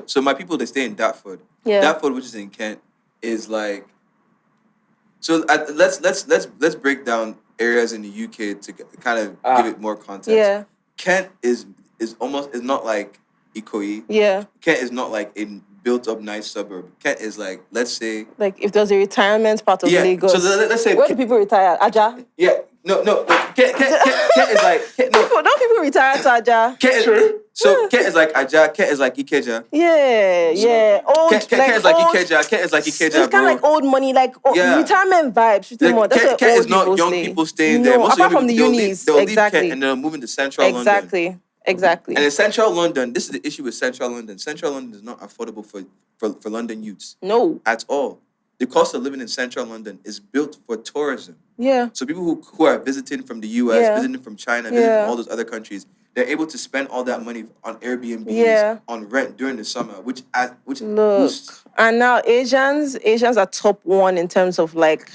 so my people, they stay in Dartford. Yeah. Dartford, which is in Kent, is like... So let's break down areas in the UK to kind of give it more context. Yeah. Kent is not like Ikoyi. Yeah. Kent is not like a built-up nice suburb. Kent is like, let's say... Like if there's a retirement part of Lagos. So let's say... Where do people retire? Aja? Yeah. No. Kent is like... Don't people retire to Aja? Kent is like Aja. Kent is like Ikeja. Yeah. Old, Kent is like Ikeja. Kent is like Ikeja, it's kind of like old money, like retirement vibes. Kent is not young people staying there. Most apart from the unis. They'll leave Exactly. Kent and they'll move into central London. Exactly. And in central London, this is the issue with central London. Central London is not affordable for London youths. No. At all. The cost of living in central London is built for tourism. Yeah. So people who are visiting from the US, visiting from China, visiting from all those other countries, they're able to spend all that money on Airbnbs, on rent during the summer, which boosts. And now Asians are top one in terms of like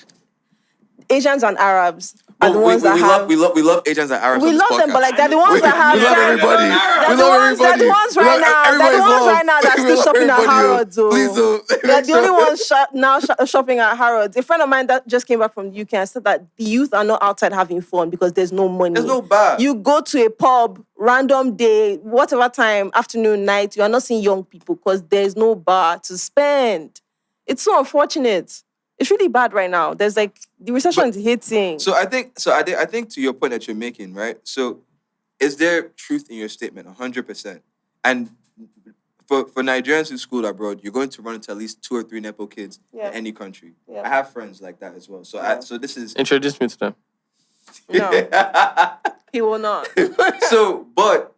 Asians and Arabs are the ones that have... We love Asians and Arabs. We love them, but like they're the ones that have... We love everybody. They're the ones right now that's still shopping at Harrods. Please don't. They're the only ones shopping at Harrods. A friend of mine that just came back from the UK and said that the youth are not outside having fun because there's no money. There's no bar. You go to a pub, random day, whatever time, afternoon, night, you are not seeing young people because there's no bar to spend. It's so unfortunate. It's really bad right now. There's like the recession is hitting. So I think to your point that you're making, right? So is there truth in your statement? 100%. And for Nigerians who school abroad, you're going to run into at least 2 or 3 Nepo kids in any country. Yeah. I have friends like that as well. So so this is... Introduce me to them. No. He will not. So, but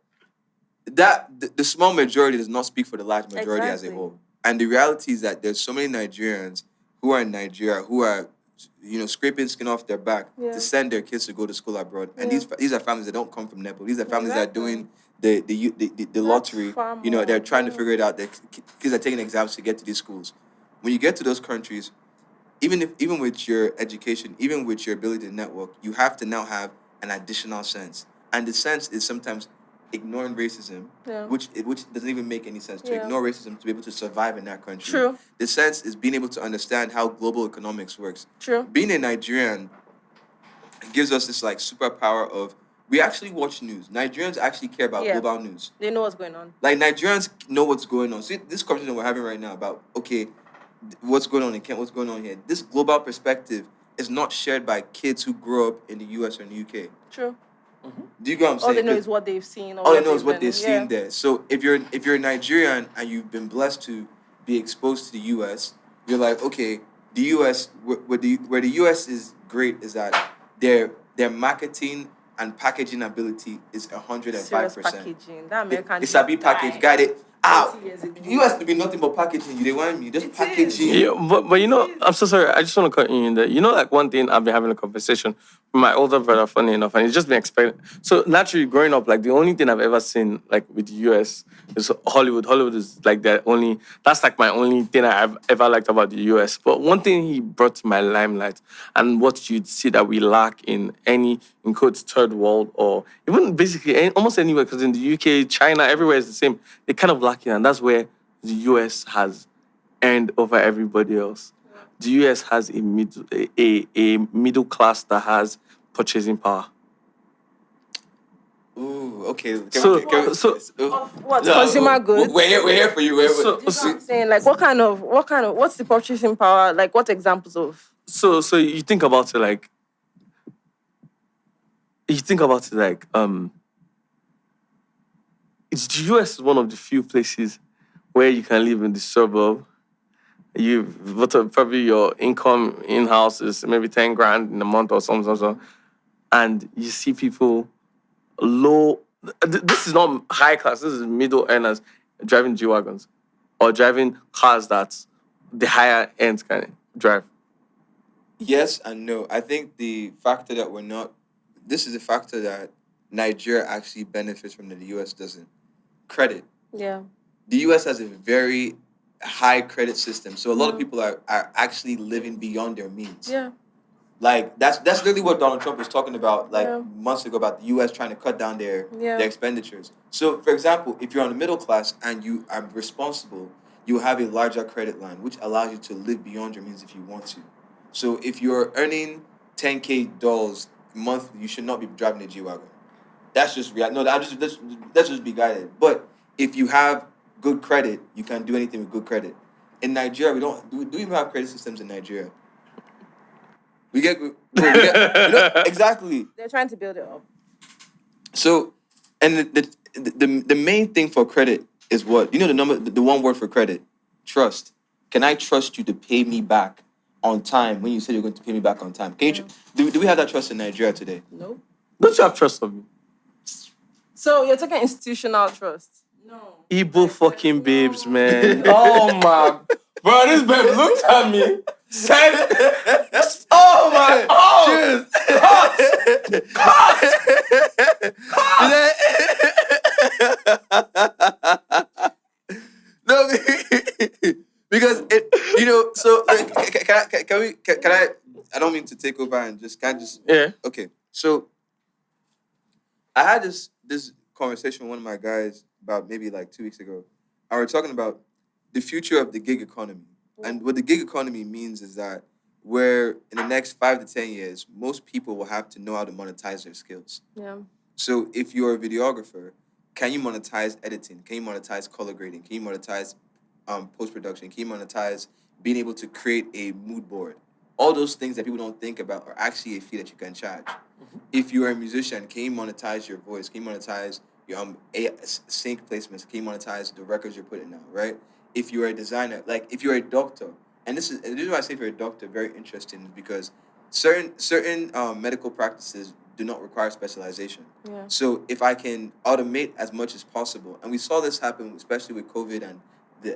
the small majority does not speak for the large majority as a whole. And the reality is that there's so many Nigerians who are in Nigeria, who are, scraping skin off their back to send their kids to go to school abroad. And these are families that don't come from Nepo. These are families that are doing the lottery. They're trying to figure it out. Their kids are taking exams to get to these schools. When you get to those countries, even with your education, even with your ability to network, you have to now have an additional sense. And the sense is sometimes ignoring racism, which doesn't even make any sense. To ignore racism to be able to survive in that country. True. The sense is being able to understand how global economics works. True. Being a Nigerian gives us this like superpower of we actually watch news. Nigerians actually care about global news. They know what's going on. Like Nigerians know what's going on. See, this conversation we're having right now about what's going on in Kent, what's going on here. This global perspective is not shared by kids who grow up in the US or in the UK. True. Do you get what I'm saying? All they know is what they've seen. All they know is what they've seen there. So if you're Nigerian and you've been blessed to be exposed to the U.S., you're like, okay, the U.S. where the U.S. is great is that their marketing and packaging ability is 105%. Packaging. That American. It's a big package. Got it. The US to be nothing but packaging. They want me just packaging. Yeah, but you know, I'm so sorry. I just want to cut you in there. You know, like one thing I've been having a conversation with my older brother, funny enough, and he's just been explaining. So naturally, growing up, like the only thing I've ever seen, like with the US, is Hollywood. Hollywood is like that's like my only thing I've ever liked about the US. But one thing he brought to my limelight, and what you'd see that we lack in any, in quotes, third world, or even basically almost anywhere, because in the UK, China, everywhere is the same. They kind of lack it, and that's where the US has earned over everybody else. The US has a middle class that has purchasing power. Ooh, okay. Consumer goods? We're here for you. I'm saying, like, what's the purchasing power? Like, what examples of? So you think about it like, it's the US is one of the few places where you can live in the suburb. Probably your income in-house is maybe 10 grand in a month or something. And you see people low, this is not high class, this is middle earners driving G-Wagons or driving cars that the higher ends can drive. Yes and no. I think the factor that this is a factor that Nigeria actually benefits from that the US doesn't. Credit. Yeah. The US has a very high credit system. So a lot of people are actually living beyond their means. Yeah. Like that's literally what Donald Trump was talking about months ago about the US trying to cut down their expenditures. So for example, if you're on the middle class and you are responsible, you have a larger credit line, which allows you to live beyond your means if you want to. So if you're earning $10K monthly, you should not be driving a G-Wagon. That's just let's just be guided. But if you have good credit, you can do anything with good credit. In Nigeria, we do even have credit systems in Nigeria. Exactly. They're trying to build it up. So, and the main thing for credit is what? You know the one word for credit? Trust. Can I trust you to pay me back on time when you said you're going to pay me back on time? Can you do we have that trust in Nigeria today? No. Don't you have trust of me? So you're talking institutional trust? No. Igbo fucking babes, man. Oh my, bro, this babe looked at me, said, "Oh my, No, because so can I? I don't mean to take over and yeah. Okay, so I had this conversation with one of my guys about maybe like 2 weeks ago. And we're talking about the future of the gig economy. And what the gig economy means is that where in the next 5 to 10 years, most people will have to know how to monetize their skills. Yeah. So if you're a videographer, can you monetize editing? Can you monetize color grading? Can you monetize post-production? Can you monetize being able to create a mood board? All those things that people don't think about are actually a fee that you can charge. If you're a musician, can you monetize your voice? Can you monetize your sync placements? Can you monetize the records you're putting out, right? If you're a designer, like if you're a doctor, and this is why I say if you're a doctor, very interesting, because certain medical practices do not require specialization. Yeah. So if I can automate as much as possible, and we saw this happen especially with COVID and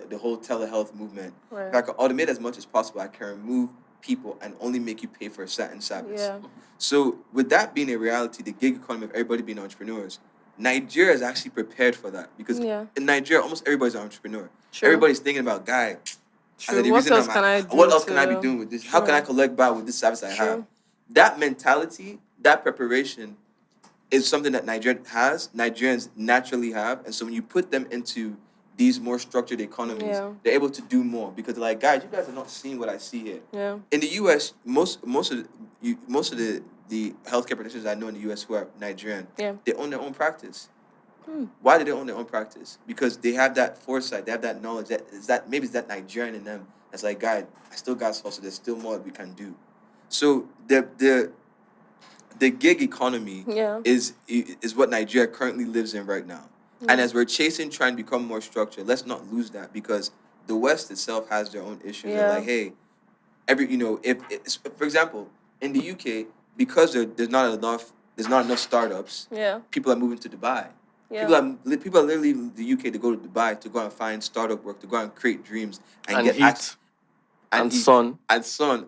the whole telehealth movement. Right. If I can automate as much as possible, I can remove people and only make you pay for a certain service. Yeah. So with that being a reality, the gig economy of everybody being entrepreneurs, Nigeria is actually prepared for that, because in Nigeria, almost everybody's an entrepreneur. True. Everybody's thinking about, guy, what else can I do? What else can I be doing with this? How can I collect back with this service I have? That mentality, that preparation is something that Nigerians naturally have. And so when you put them into these more structured economies, they're able to do more, because they're like, guys, you guys are not seeing what I see here. Yeah. In the US, most of the healthcare practitioners I know in the US who are Nigerian, they own their own practice. Why do they own their own practice? Because they have that foresight, they have that knowledge that maybe it's that Nigerian in them that's like, guys, I still got hustle. There's still more we can do. So the the gig economy is what Nigeria currently lives in right now. And as we're trying to become more structured, let's not lose that, because the West itself has their own issues. They're like, hey, if for example, in the UK, because there's not enough startups, people are moving to Dubai. Yeah. People are literally leaving the UK to go to Dubai to go and find startup work, to go and create dreams and get access. And sun,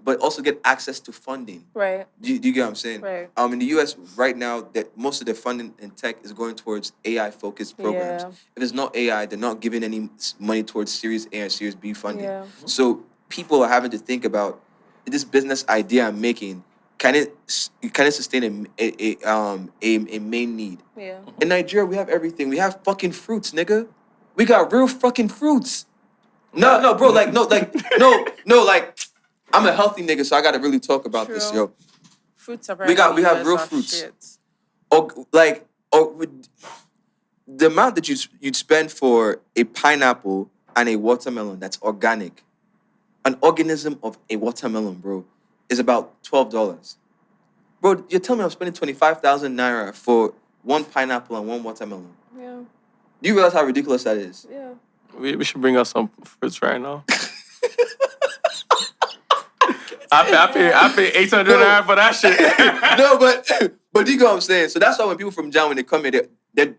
but also get access to funding. Right. Do you get what I'm saying? Right. In the US right now, that most of the funding in tech is going towards AI focused programs. If it's not AI, they're not giving any money towards Series A or Series B funding. Yeah. So people are having to think about this business idea I'm making. Can it sustain a main need? Yeah. In Nigeria, we have everything. We have fucking fruits, nigga. We got real fucking fruits. No, bro, like, like, I'm a healthy nigga, so I gotta really talk about this, yo. Fruits are we have real fruits. Shit. The amount that you'd spend for a pineapple and a watermelon that's organic, an organism of a watermelon, bro, is about $12. Bro, you're telling me I'm spending 25,000 naira for one pineapple and one watermelon? Yeah. Do you realize how ridiculous that is? Yeah. We should bring us some fruits right now. I pay 800 naira for that shit. No, but you know what I'm saying? So that's why when people from Jam, when they come here, they're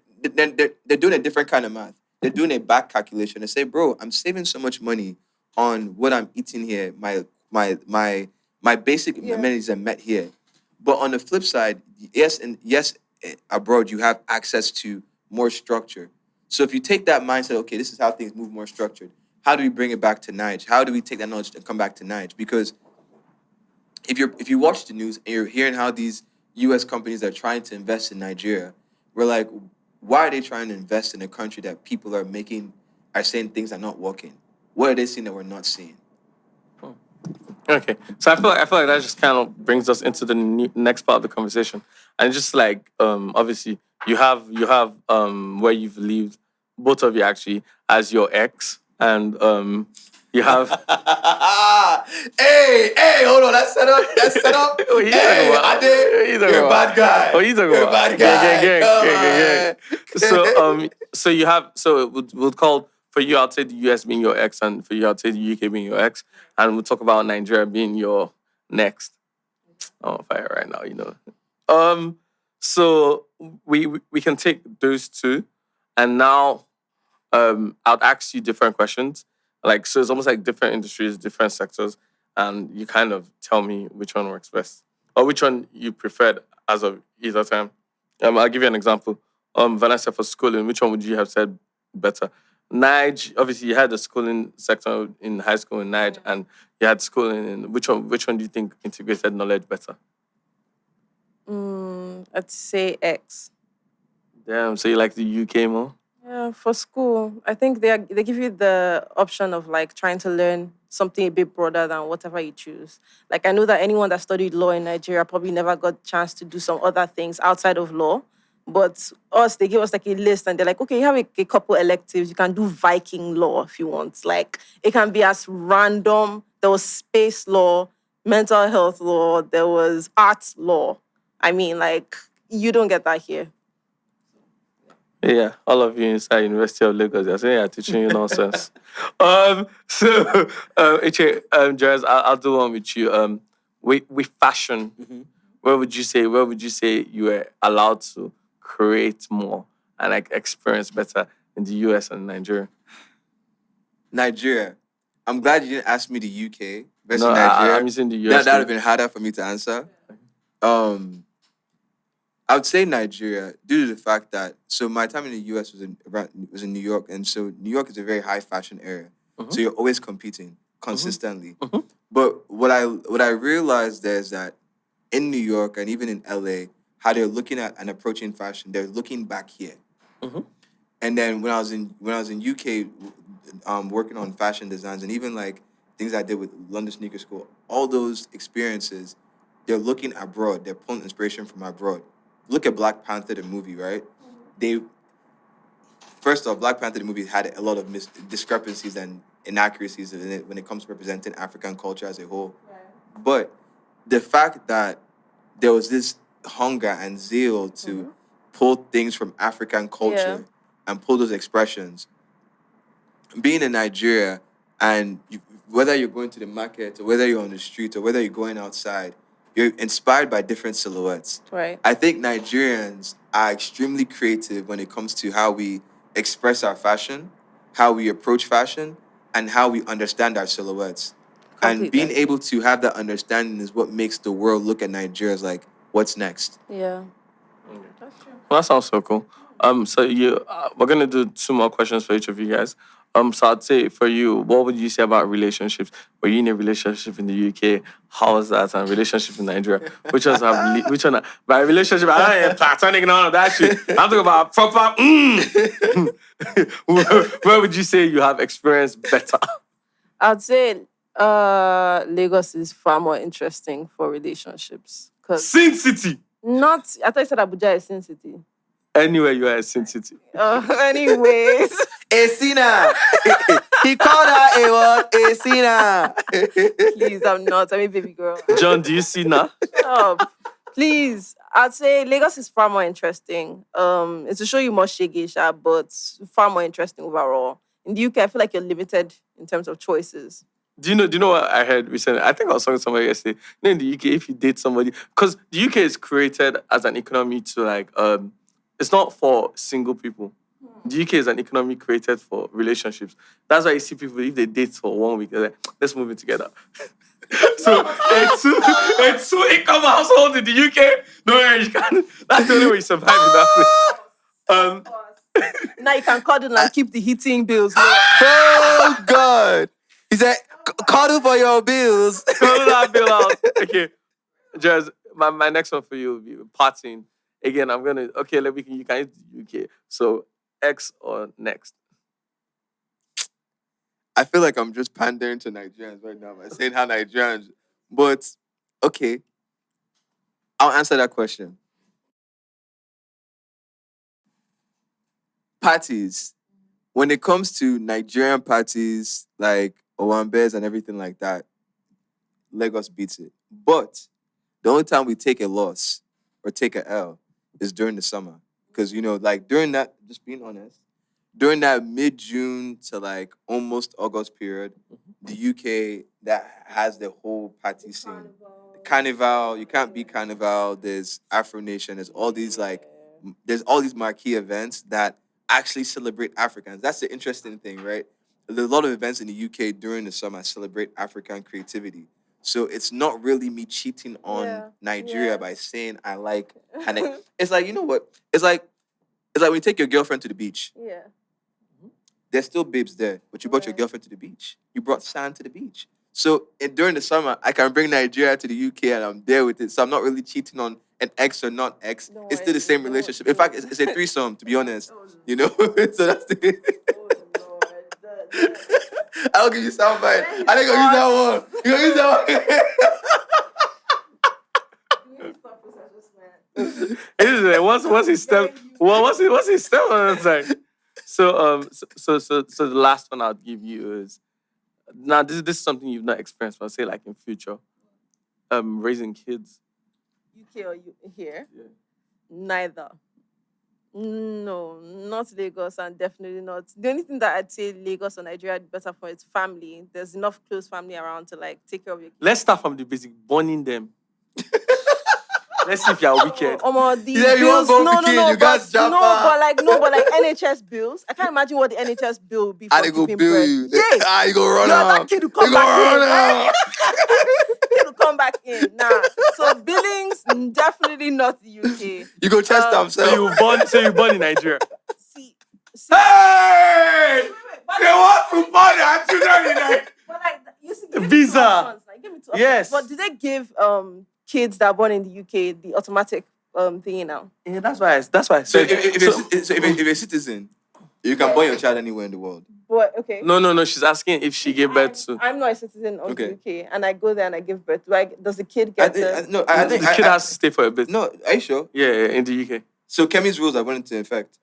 doing a different kind of math. They're doing a back calculation. They say, bro, I'm saving so much money on what I'm eating here. My basic amenities are met here. But on the flip side, yes, abroad you have access to more structure. So if you take that mindset, okay, this is how things move more structured. How do we bring it back to Niger? How do we take that knowledge and come back to Niger? Because if you watch the news and you're hearing how these U.S. companies are trying to invest in Nigeria, we're like, why are they trying to invest in a country that people are saying things are not working? What are they seeing that we're not seeing? Okay, so I feel like that just kind of brings us into the next part of the conversation, and just like obviously you have where you've lived, both of you actually, as your ex, and you have. Hey, hold on, that's set up. Hey, I did. You're a bad guy. Oh, you talking You're about? a bad guy. So you have. So we'll call. For you, I'll say the US being your ex, and for you, I'll say the UK being your ex, and we'll talk about Nigeria being your next. I'm on fire right now, you know. So we can take those two, and now I'll ask you different questions. Like, so it's almost like different industries, different sectors, and you kind of tell me which one works best or which one you preferred as of either time. I'll give you an example. Vanessa, for schooling, which one would you have said better? Nige, obviously you had the schooling sector in high school in Nige, and you had schooling in which one do you think integrated knowledge better? I'd say X. Damn, so you like the UK more? Yeah, for school, I think they give you the option of like trying to learn something a bit broader than whatever you choose. Like I know that anyone that studied law in Nigeria probably never got a chance to do some other things outside of law. But they give us like a list and they're like, okay, you have a couple electives. You can do Viking law if you want. Like it can be as random. There was space law, mental health law. There was arts law. I mean, like you don't get that here. Yeah, all of you inside University of Lagos, they're saying, teaching you nonsense. Jez, I'll do one with you. With fashion, where would you say you were allowed to create more and like experience better in the US and Nigeria? Nigeria. I'm glad you didn't ask me the UK versus Nigeria. I'm using the US. That would have been harder for me to answer. I would say Nigeria due to the fact that my time in the US was in New York, and so New York is a very high fashion area. So you're always competing consistently. But what I realized there is that in New York and even in LA, how they're looking at and approaching fashion, they're looking back here. And then when I was in UK, working on fashion designs and even like things I did with London Sneaker School, all those experiences, they're looking abroad. They're pulling inspiration from abroad. Look at Black Panther, the movie, right? First off, Black Panther, the movie, had a lot of discrepancies and inaccuracies in it when it comes to representing African culture as a whole. Right. But the fact that there was this hunger and zeal to pull things from African culture and pull those expressions. Being in Nigeria, and whether you're going to the market or whether you're on the street or whether you're going outside, you're inspired by different silhouettes. Right. I think Nigerians are extremely creative when it comes to how we express our fashion, how we approach fashion, and how we understand our silhouettes. And being able to have that understanding is what makes the world look at Nigeria as like, what's next? Yeah. That's true. Well, that sounds so cool. So we're gonna do 2 more questions for each of you guys. So I'd say for you, what would you say about relationships? Were you in a relationship in the UK? How was that? And relationship in Nigeria? Which one? By relationship, I don't platonic and all of that shit. I'm talking about proper. Where would you say you have experienced better? I'd say Lagos is far more interesting for relationships. Sin City. I thought you said Abuja is Sin City. Anywhere you are, Sin City. Anyways. Esina. He called her a what? Esina. Please, I'm not. I'm a baby girl. John, do you see now? Please. I'd say Lagos is far more interesting. It's to show you more shegisha, but far more interesting overall. In the UK, I feel like you're limited in terms of choices. Do you know what I heard recently? I think I was talking to somebody yesterday. In the UK, if you date somebody, because the UK is created as an economy to like, it's not for single people. The UK is an economy created for relationships. That's why you see people, if they date for 1 week, they're like, let's move in together. So a two-income household in the UK, no, you can't. That's the only way you survive in that place. Now you can cuddle and keep the heating bills. Oh, God. He said, cuddle for your bills. Cuddle that bill out. Okay. Jez, my next one for you will be partying. Again, I'm going to... Okay, you can use the UK. So, X or next? I feel like I'm just pandering to Nigerians right now by saying how Nigerians... But, okay. I'll answer that question. Parties. When it comes to Nigerian parties, like Owambes and everything like that, Lagos beats it. But the only time we take a loss or take a L is during the summer. Because, like during that, just being honest, during that mid-June to like almost August period, the UK, that has the whole party scene. The Carnival, you can't beat Carnival, there's Afro Nation, there's all these marquee events that actually celebrate Africans. That's the interesting thing, right? There's a lot of events in the UK during the summer celebrate African creativity. So it's not really me cheating on Nigeria by saying I like. And it's like, you know what? It's like when you take your girlfriend to the beach. Yeah. There's still babes there, but you brought your girlfriend to the beach. You brought sand to the beach. So during the summer, I can bring Nigeria to the UK and I'm there with it. So I'm not really cheating on an ex or not ex. It's still the same relationship. In fact, it's a threesome, to be honest. So that's the... I'll give you soundbite. I think I'll use that one. You're gonna use that one. What's his step? What's his step on the side? So the last one I'll give you is now this is something you've not experienced, but I'll say like in future, raising kids. UK or here? Yeah. Neither. No, not Lagos, and definitely not. The only thing that I'd say Lagos or Nigeria is better for is family. There's enough close family around to like take care of your kids. Let's start from the basic, burning them. Let's see if you're wicked. You want you got japa. No, but like NHS bills. I can't imagine what the NHS bill would be for go giving bill birth. you. Yeah. You go run out. That kid will come back in. Kid will come back in. Nah. So billings, definitely not the UK. You go chest themselves. So you born in Nigeria. See. Hey! They want to born their children in Nigeria. But like, you see, Visa. Give me 2 yes. But did they give kids that are born in the UK the automatic thingy now? Yeah, that's why I So said. if you're a citizen, you can born your child anywhere in the world. But okay. No. She's asking if she gave birth to. I'm not a citizen of the UK, and I go there and I give birth. Does the kid I get think the kid has to stay for a bit. No, are you sure? Yeah, in the UK. So Kemi's rules are went into effect.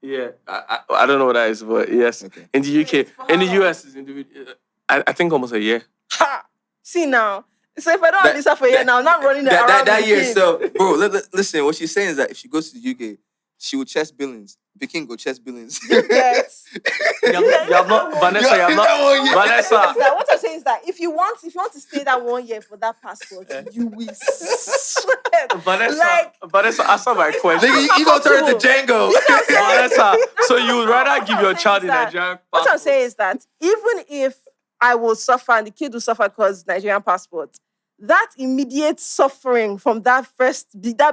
Yeah, I don't know what that is, but yes, Okay. In the UK, in the US is individual. I think almost a year. Ha! See now, So if I don't have visa for a year now, I'm not running around that year. kid. So, bro, listen. What she's saying is that if she goes to the UK, she will chest billings. Peking go chest billings. You have not, Vanessa. You have not, Vanessa. What I'm saying is that if you want to stay that 1 year for that passport, you will sweat. Vanessa, answer my question. You gonna turn into Django. Vanessa, so you would rather give your child a Nigerian passport? What I'm saying is that even if I will suffer and the kid will suffer because Nigerian passport, that immediate suffering from that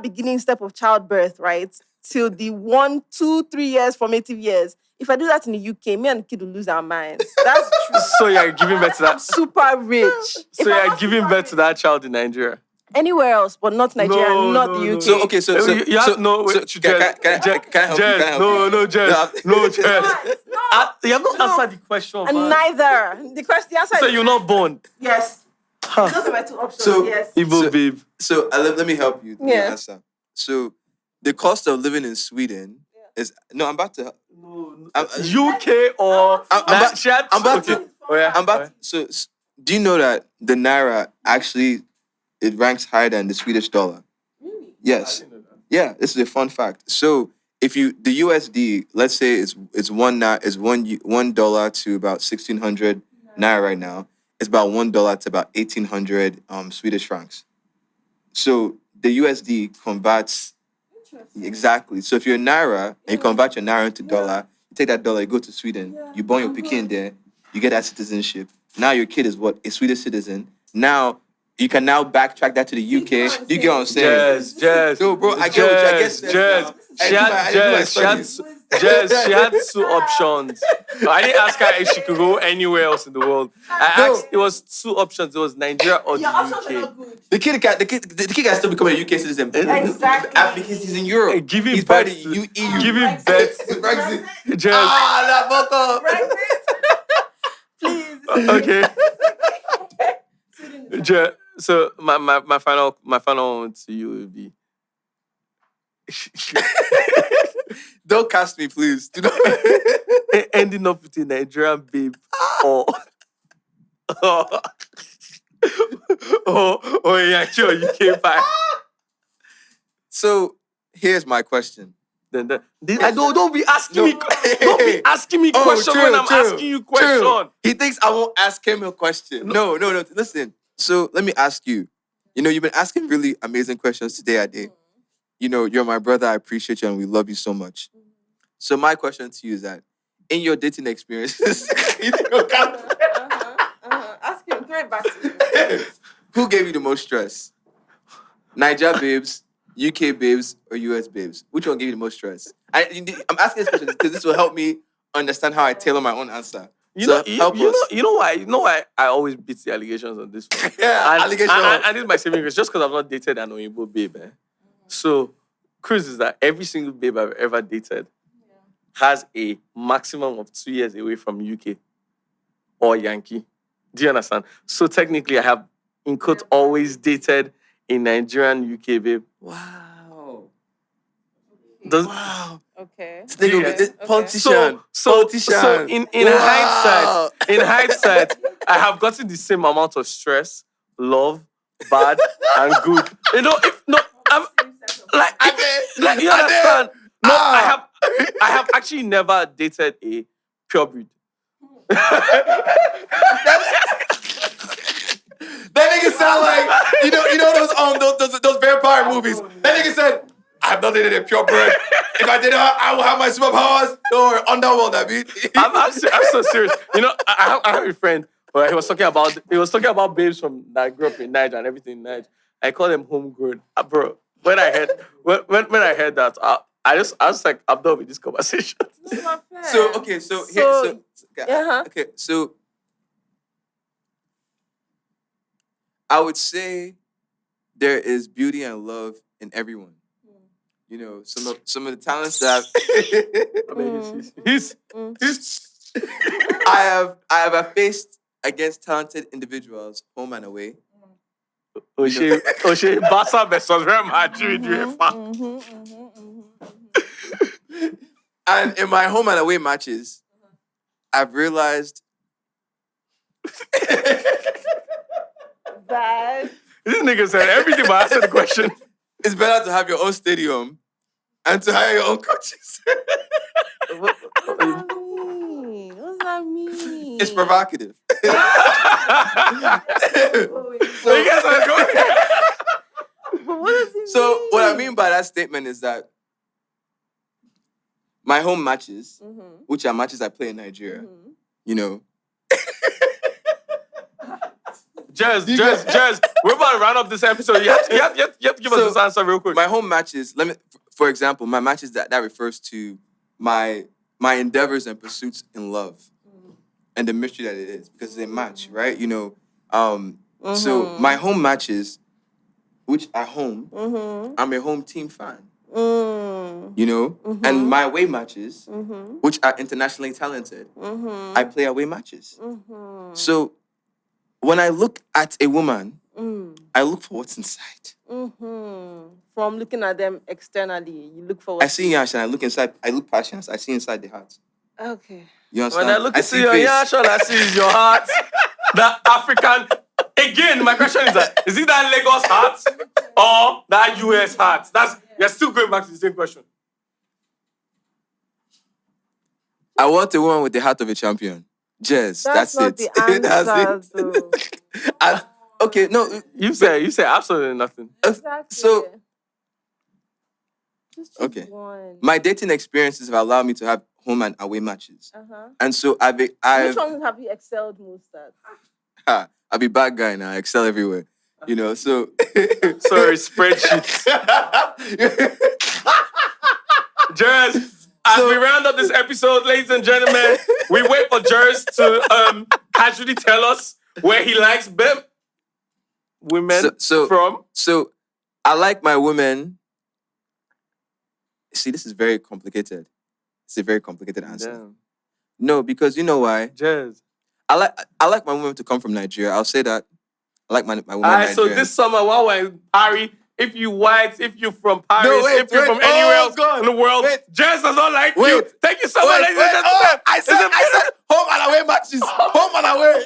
beginning step of childbirth, right, till the 1, 2, 3 years formative years. If I do that in the UK, me and the kid will lose our minds. That's true. So you're giving birth to that. I'm super rich. So you're giving birth to that child in Nigeria. Anywhere else, but not Nigeria, not the UK. So okay, so can I help you? Jess. You have not answered the question. And neither. The answer so is you're not born. Yes. Those are my two options. Yes. Babe. So let me help you. Answer. So the cost of living in Sweden is I'm about to. UK or So do you know that the naira actually it ranks higher than the Swedish dollar? Really? Yes. Yeah, this is a fun fact. So if the USD, let's say it's $1 to about 1,600 naira right now. It's about $1 to about 1,800 Swedish francs. So the USD converts exactly. So if you're naira and you convert your naira into dollar, you take that dollar, you go to Sweden, you born your Pekin there, you get that citizenship. Now your kid is what? A Swedish citizen. Now you can now backtrack that to the UK. You get what I'm saying? Jess. So, bro, I get what I guess. She had 2 options. I didn't ask her if she could go anywhere else in the world. I asked, it was 2 options. It was Nigeria or the UK. The kid can still become a UK citizen. Exactly. Because he's in Europe. Giving he's birth part of the EU. Giving birth. Brexit. Jess. Fuck up. Please. Okay. Jess. So my final one to you would be. Don't cast me, please. Do not. Ending up with a Nigerian babe or yeah, sure, you came back. So here's my question. Don't be asking me. Don't be asking me questions when I'm asking you questions. He thinks I won't ask him a question. No. Listen. So let me ask you. You've been asking really amazing questions today, Ade. You're my brother. I appreciate you, and we love you so much. So my question to you is that, in your dating experiences, Ask him. Throw it back to you. Who gave you the most stress? Niger babes, UK babes, or US babes? Which one gave you the most stress? I'm asking this question because this will help me understand how I tailor my own answer. You know why I always beat the allegations on this one. Allegations. And this is my saving grace, just because I've not dated an Oyinbo babe. So, Chris is that every single babe I've ever dated has a maximum of 2 years away from UK or Yankee. Do you understand? So technically, I have, in quote, always dated a Nigerian UK babe. Wow. Wow. Okay. Politician. So in hindsight, I have gotten the same amount of stress, love, bad, and good. You understand? I have actually never dated a purebred. That nigga sound like those vampire movies. That nigga said, I have not dated a purebred. If I did, I will have my superpowers. Or underworld, I mean. I'm so serious. I have a friend. But he was talking about babes that grew up in Niger and everything in Niger. I call them homegrown, bro. When I heard that, I was like, I'm done with this conversation. That's not fair. So I would say there is beauty and love in everyone. Some of the talents that I have faced against talented individuals, home and away. Barca versus Real Madrid. And in my home and away matches, I've realized that? This nigga said everything but answer the question. It's better to have your own stadium and to hire your own coaches. What does that mean? What does that mean? It's provocative. So you guys are going. But what does it mean? So what I mean by that statement is that my home matches, which are matches I play in Nigeria, you know. Jez, we're about to round up this episode. You have to give us this answer real quick. My home matches, for example, my matches that refers to my endeavors and pursuits in love and the mystery that it is, because it's a match, right? You know, so my home matches, which are home, I'm a home team fan. You know, and my away matches, which are internationally talented, I play away matches. So when I look at a woman, I look for what's inside. From looking at them externally, you look for. I see Yash and I look inside. I look past Yash. I see inside the heart. Okay. You understand? When I look into your Yash, all I see is your heart. The African. Again, my question is that is it that Lagos heart or that US heart? We're still going back to the same question. I want a woman with the heart of a champion. Jez, that's not it. The answer, that's it. Okay, no. You say absolutely nothing. Exactly. So, just okay. one. My dating experiences have allowed me to have home and away matches. And so Which ones have you excelled most at? I'll be bad guy now. I excel everywhere. You know, so. Sorry, spreadsheets. Jez, as we round up this episode, ladies and gentlemen, we wait for Jez to casually tell us where he likes women from. So, I like my women. See, this is very complicated. It's a very complicated answer. Damn. No, because you know why? Jez. I like my women to come from Nigeria. I'll say that. I like my women Alright, so Nigerian. this summer while we're in Paris, if you white, if you're from Paris, if you're from anywhere else in the world, Jez does not like you. Thank you so much, ladies and gentlemen. I said home and away matches. Home and away.